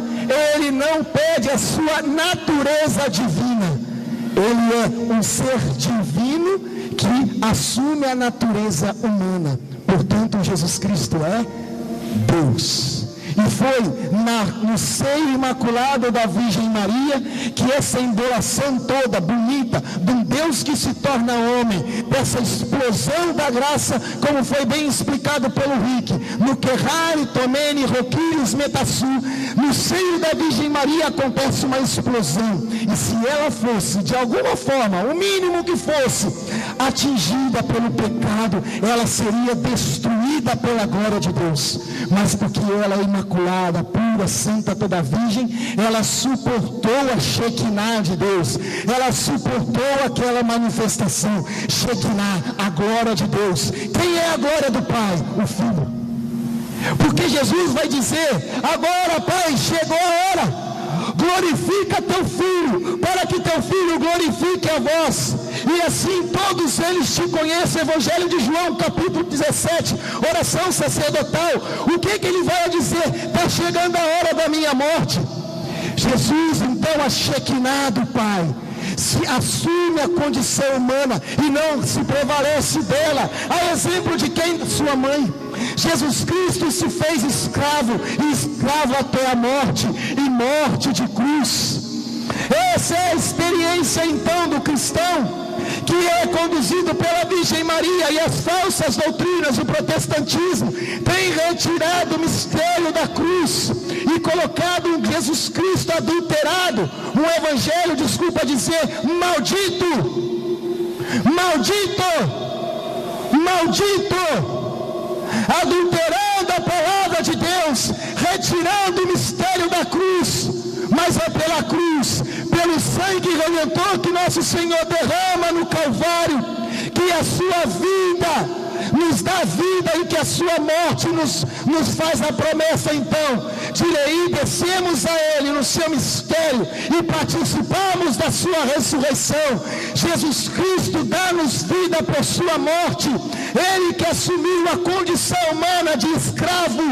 ele não perde a sua natureza divina. Ele é um ser divino que assume a natureza humana. Portanto, Jesus Cristo é Deus. E foi no seio imaculado da Virgem Maria que essa embolação toda bonita de um Deus que se torna homem, dessa explosão da graça, como foi bem explicado pelo Rick, no Querrari, Tomene, Roquírios, Metassu, no seio da Virgem Maria acontece uma explosão. E se ela fosse, de alguma forma, o mínimo que fosse, atingida pelo pecado, ela seria destruída pela glória de Deus. Mas porque ela é imaculada, pura, santa, toda virgem, ela suportou a Shekinah de Deus, ela suportou aquela manifestação, Shekinah, a glória de Deus. Quem é a glória do Pai? O Filho. Porque Jesus vai dizer: agora, Pai, chegou a hora, glorifica teu Filho, para que teu Filho glorifique a vós, e assim todos eles te conheçam. Evangelho de João, capítulo 17, oração sacerdotal. O que ele vai dizer? Está chegando a hora da minha morte. Jesus, então, a Shekinah do Pai, se assume a condição humana e não se prevalece dela, a exemplo de quem? Sua mãe. Jesus Cristo se fez escravo, e escravo até a morte, e morte de cruz. Essa é a experiência então do cristão, que é conduzido pela Virgem Maria. E as falsas doutrinas do protestantismo têm retirado o mistério da cruz e colocado um Jesus Cristo adulterado, um evangelho, desculpa dizer, maldito, maldito, maldito. adulterando a palavra de Deus, retirando o mistério da cruz. Mas é pela cruz, pelo sangue redentor que nosso Senhor derrama no Calvário, que a sua vida nos dá vida e que a sua morte nos faz a promessa então de ir, descemos a Ele no seu mistério e participamos da sua ressurreição. Jesus Cristo dá-nos vida por sua morte, Ele que assumiu a condição humana de escravo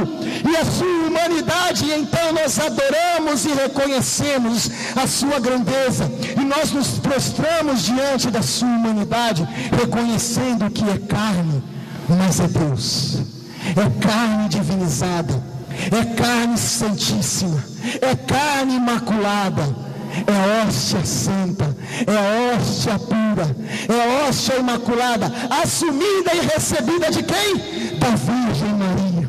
e a sua humanidade, então nós adoramos e reconhecemos a sua grandeza e nós nos prostramos diante da sua humanidade, reconhecendo que é carne, mas é Deus, é carne divinizada, é carne santíssima, é carne imaculada, é hóstia santa, é hóstia pura, é hóstia imaculada, assumida e recebida de quem? Da Virgem Maria.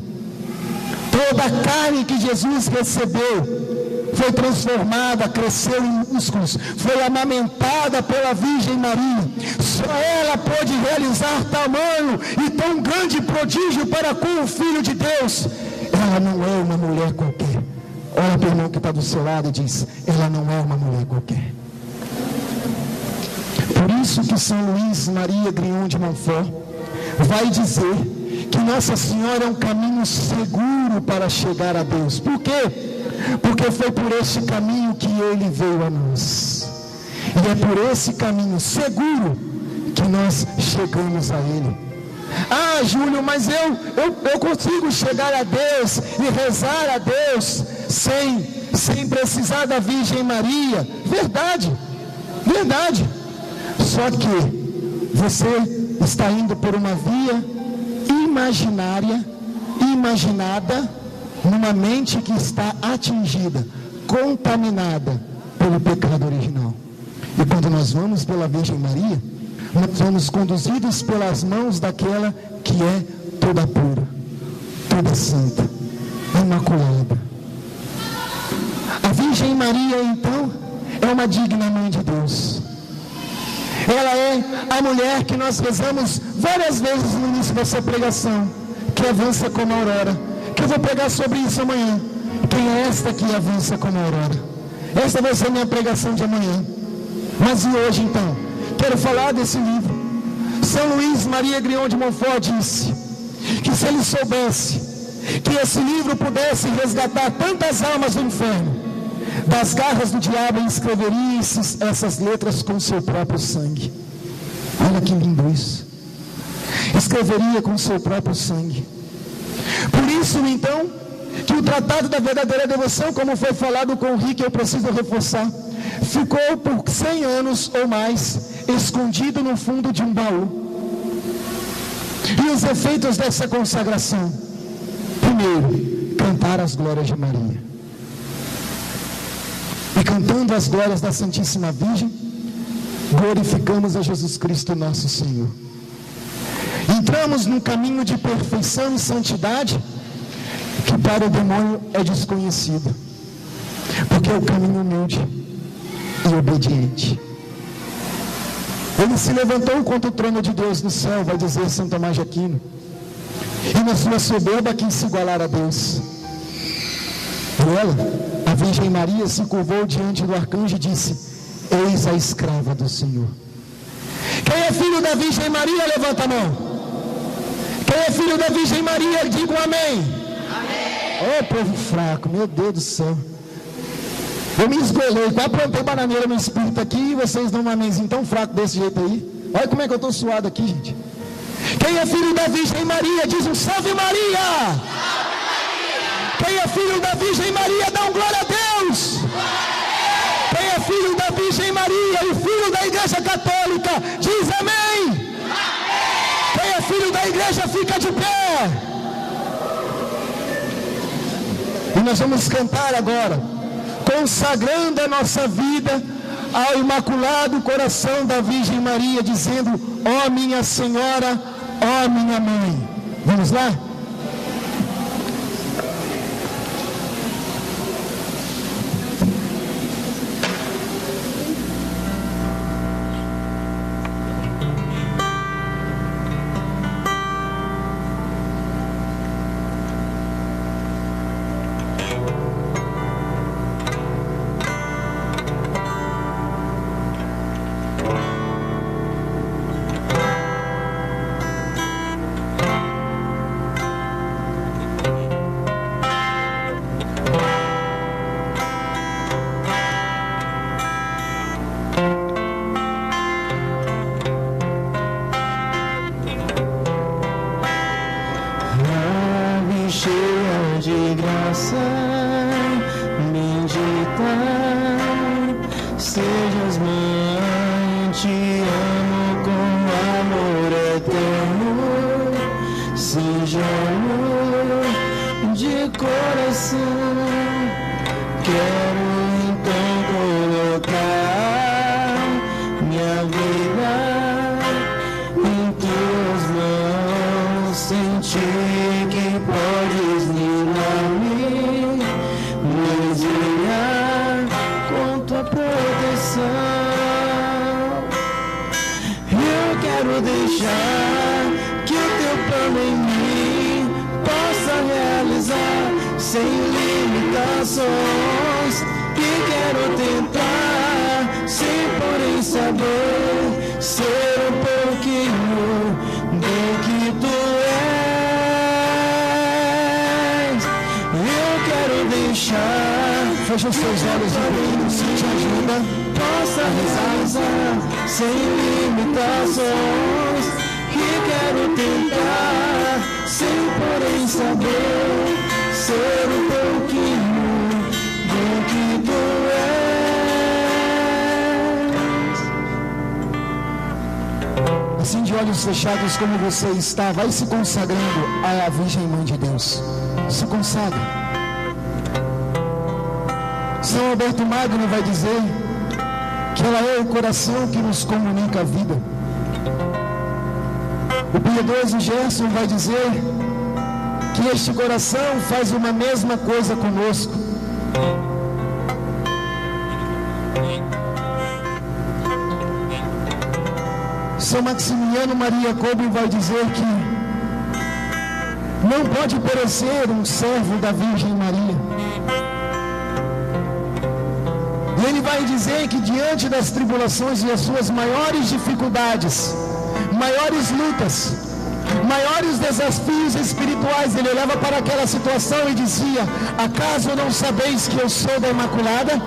Toda a carne que Jesus recebeu foi transformada, cresceu em músculos, foi amamentada pela Virgem Maria. Só ela pôde realizar tamanho e tão grande prodígio para com o Filho de Deus. Ela não é uma mulher qualquer. Olha para o irmão que está do seu lado e diz: ela não é uma mulher qualquer. Por isso que São Luís Maria Grignion de Montfort vai dizer que Nossa Senhora é um caminho seguro para chegar a Deus. Por quê? Porque foi por esse caminho que Ele veio a nós. E é por esse caminho seguro que nós chegamos a Ele. Ah, Júlio, mas eu consigo chegar a Deus e rezar a Deus sem precisar da Virgem Maria. Verdade, verdade. Só que você está indo por uma via imaginada, numa mente que está atingida, contaminada pelo pecado original. E quando nós vamos pela Virgem Maria, nós somos conduzidos pelas mãos daquela que é toda pura, toda santa, imaculada. A Virgem Maria, então, é uma digna mãe de Deus. Ela é a mulher que nós rezamos várias vezes no início dessa pregação, que avança como a aurora, que eu vou pregar sobre isso amanhã. Quem é esta que avança como a aurora? Esta vai ser a minha pregação de amanhã. Mas e hoje então? Quero falar desse livro. São Luís Maria Grignion de Montfort disse que se ele soubesse que esse livro pudesse resgatar tantas almas do inferno, das garras do diabo, ele escreveria essas letras com seu próprio sangue. Olha que lindo isso. Escreveria com seu próprio sangue. Por isso, então, que o Tratado da Verdadeira Devoção, como foi falado com o Rick, eu preciso reforçar, ficou por 100 anos ou mais escondido no fundo de um baú. E os efeitos dessa consagração: primeiro, cantar as glórias de Maria. E cantando as glórias da Santíssima Virgem, glorificamos a Jesus Cristo nosso Senhor. Entramos num caminho de perfeição e santidade que para o demônio é desconhecido, porque é o caminho humilde e obediente. Ele se levantou contra o trono de Deus no céu, vai dizer São Tomás de Aquino, e na sua soberba quis se igualar a Deus. E ela, a Virgem Maria, se curvou diante do arcanjo e disse: eis a escrava do Senhor. Quem é filho da Virgem Maria, levanta a mão. Quem é filho da Virgem Maria, diga um amém. Amém. Oh, povo fraco, meu Deus do céu. Eu me esgolei, quase plantei bananeira no espírito aqui e vocês dão um amémzinho tão fraco desse jeito aí. Olha como é que eu estou suado aqui, gente. Quem é filho da Virgem Maria, diz um salve Maria. Salve Maria. Quem é filho da Virgem Maria, dá um glória a Deus. Quem é filho da Virgem Maria e filho da Igreja Católica, diz amém. Quem é filho da igreja, fica de pé. E nós vamos cantar agora, consagrando a nossa vida ao Imaculado Coração da Virgem Maria, dizendo: ó minha Senhora, ó minha Mãe. Vamos lá? amo com amor eterno, singelo de coração. Quero então colocar minha vida em tuas mãos, sentir que podes livrar-me, me guiar com tua proteção. Eu quero deixar que o teu plano em mim possa realizar sem limitações, que quero tentar, sem porém saber, ser um pouquinho do que tu és. Eu quero deixar, fecha os seus olhos e se te ajuda, possa realizar sem limitações, que quero tentar, sem porém saber, ser um pouquinho do que tu és. Assim, de olhos fechados como você está, vai se consagrando à Virgem Mãe de Deus. Se consagra. São Alberto Magno vai dizer que ela é o coração que nos comunica a vida. O piedoso Gerson vai dizer que este coração faz uma mesma coisa conosco. São Maximiliano Maria Kolbe vai dizer que não pode perecer um servo da Virgem Maria. E ele vai dizer que diante das tribulações e as suas maiores dificuldades, maiores lutas, maiores desafios espirituais, ele olhava para aquela situação e dizia: acaso não sabeis que eu sou da Imaculada?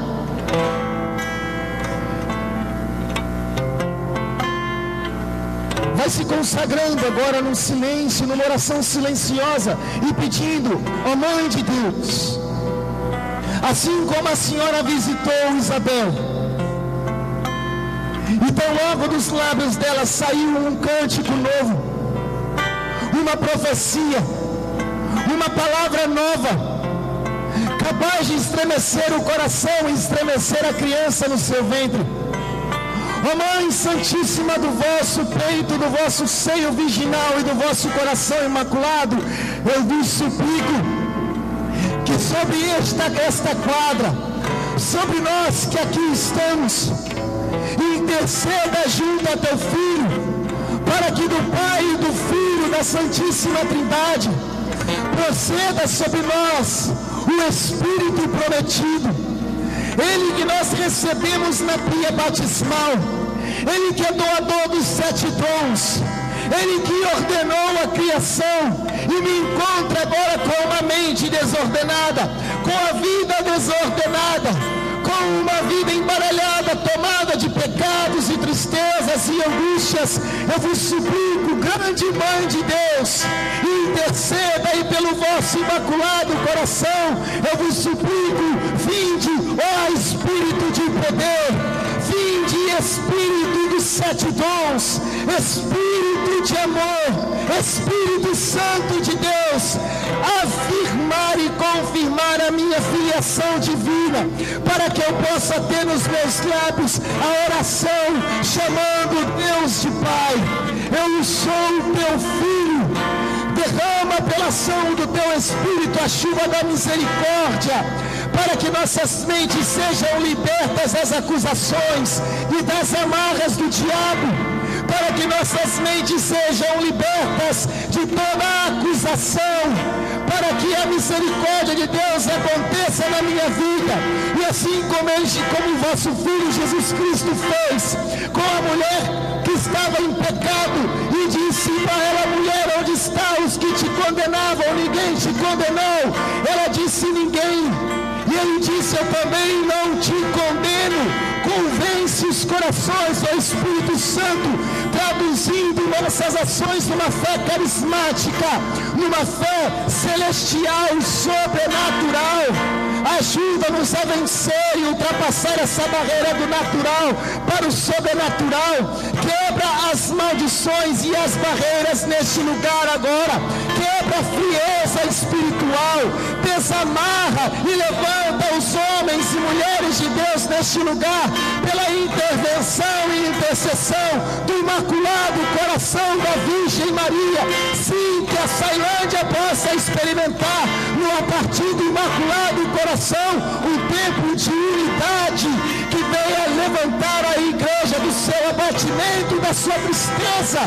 Vai se consagrando agora num silêncio, numa oração silenciosa e pedindo: ó Mãe de Deus, assim como a senhora visitou Isabel, então logo dos lábios dela saiu um cântico novo, uma profecia, uma palavra nova, capaz de estremecer o coração e estremecer a criança no seu ventre. Ó Mãe Santíssima, do vosso peito, do vosso seio virginal e do vosso coração imaculado, eu vos suplico que sobre esta quadra, sobre nós que aqui estamos, interceda junto a teu Filho, para que do Pai e do Filho, da Santíssima Trindade, proceda sobre nós o Espírito prometido. Ele que nós recebemos na pia batismal, Ele que é doador dos 7 dons, Ele que ordenou a criação e me encontra agora com uma mente desordenada, com a vida desordenada, com uma vida embaralhada, tomada de pecados e tristezas e angústias. Eu vos suplico, grande Mãe de Deus, interceda aí pelo vosso imaculado coração. Eu vos suplico, vinde, ó Espírito de poder, vinde, Espírito dos 7 dons, Espírito de amor, Espírito Santo de Deus, afirmar e confirmar a minha filiação divina, para que eu possa ter nos meus lábios a oração chamando Deus de Pai. Eu sou o teu Filho, derrama pela ação do teu Espírito a chuva da misericórdia, para que nossas mentes sejam libertas das acusações e das amarras do diabo, para que nossas mentes sejam libertas de toda a acusação, para que a misericórdia de Deus aconteça na minha vida, e assim como o vosso Filho Jesus Cristo fez com a mulher que estava em pecado e disse para ela: mulher, onde estão os que te condenavam? Ninguém te condenou. Ela disse: ninguém. E ele disse: eu também não te condeno. Convence os corações do Espírito Santo, traduzindo nossas ações numa fé carismática, numa fé celestial e sobrenatural, Ajuda-nos a vencer e ultrapassar essa barreira do natural para o sobrenatural. Quebra as maldições e as barreiras neste lugar agora. Quebra a frieza espiritual. Desamarra e levanta os homens e mulheres de Deus neste lugar pela intervenção e intercessão do Imaculado Coração da Virgem Maria. Sim, que a Ceilândia possa experimentar a partir do Imaculado Coração um tempo de unidade que venha levantar a igreja do seu abatimento, da sua tristeza,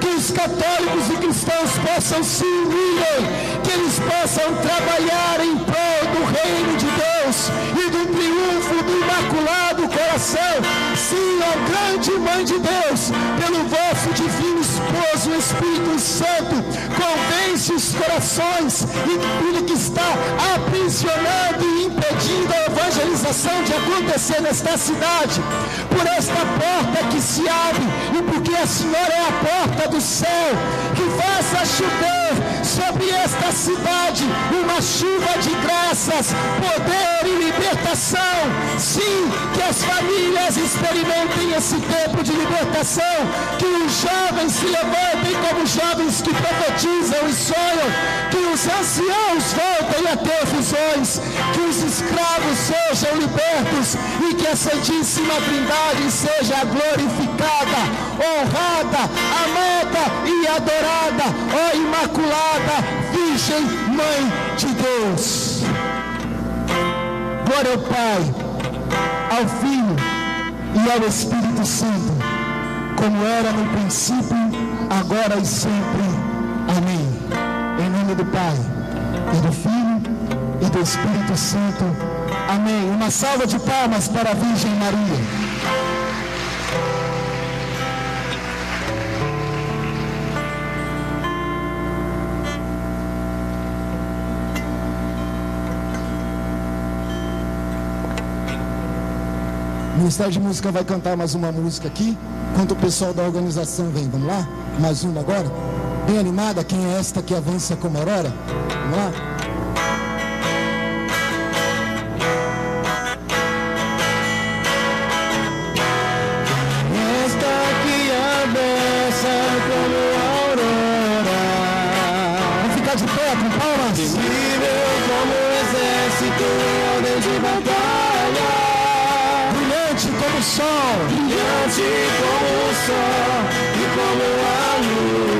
que os católicos e cristãos possam se unirem, que eles possam trabalhar em prol do reino de Deus e do triunfo do Imaculado Coração. Sim, ó grande Mãe de Deus, pelo vosso divino esposo, o Espírito Santo, convence os corações e tudo que está aprisionando e impedindo a evangelização de acontecer nesta cidade, por esta porta que se abre, e porque a Senhora é a porta do céu, que faça chover sobre esta cidade uma chuva de graças, poder e libertação. Sim, que as famílias experimentem esse tempo de libertação, que os jovens se levantem como jovens que profetizam e sonham, que os anciãos voltem a ter visões, que os escravos sejam libertos e que a Santíssima Trindade seja glorificada, honrada, amada e adorada, ó Imaculada Virgem Mãe de Deus. Glória ao Pai, ao Filho e ao Espírito Santo, como era no princípio, agora e sempre. Amém. Em nome do Pai, e do Filho, e do Espírito Santo. Amém. Uma salva de palmas para a Virgem Maria. O Ministério de Música vai cantar mais uma música aqui, enquanto o pessoal da organização vem. Vamos lá? Mais uma agora? Bem animada, quem é esta que avança como aurora? Vamos lá? Esta que avança como aurora. Vamos ficar de pé com palmas? Temível como exército em ordem de batalha. Como o sol, brilhante como o sol e como a luz.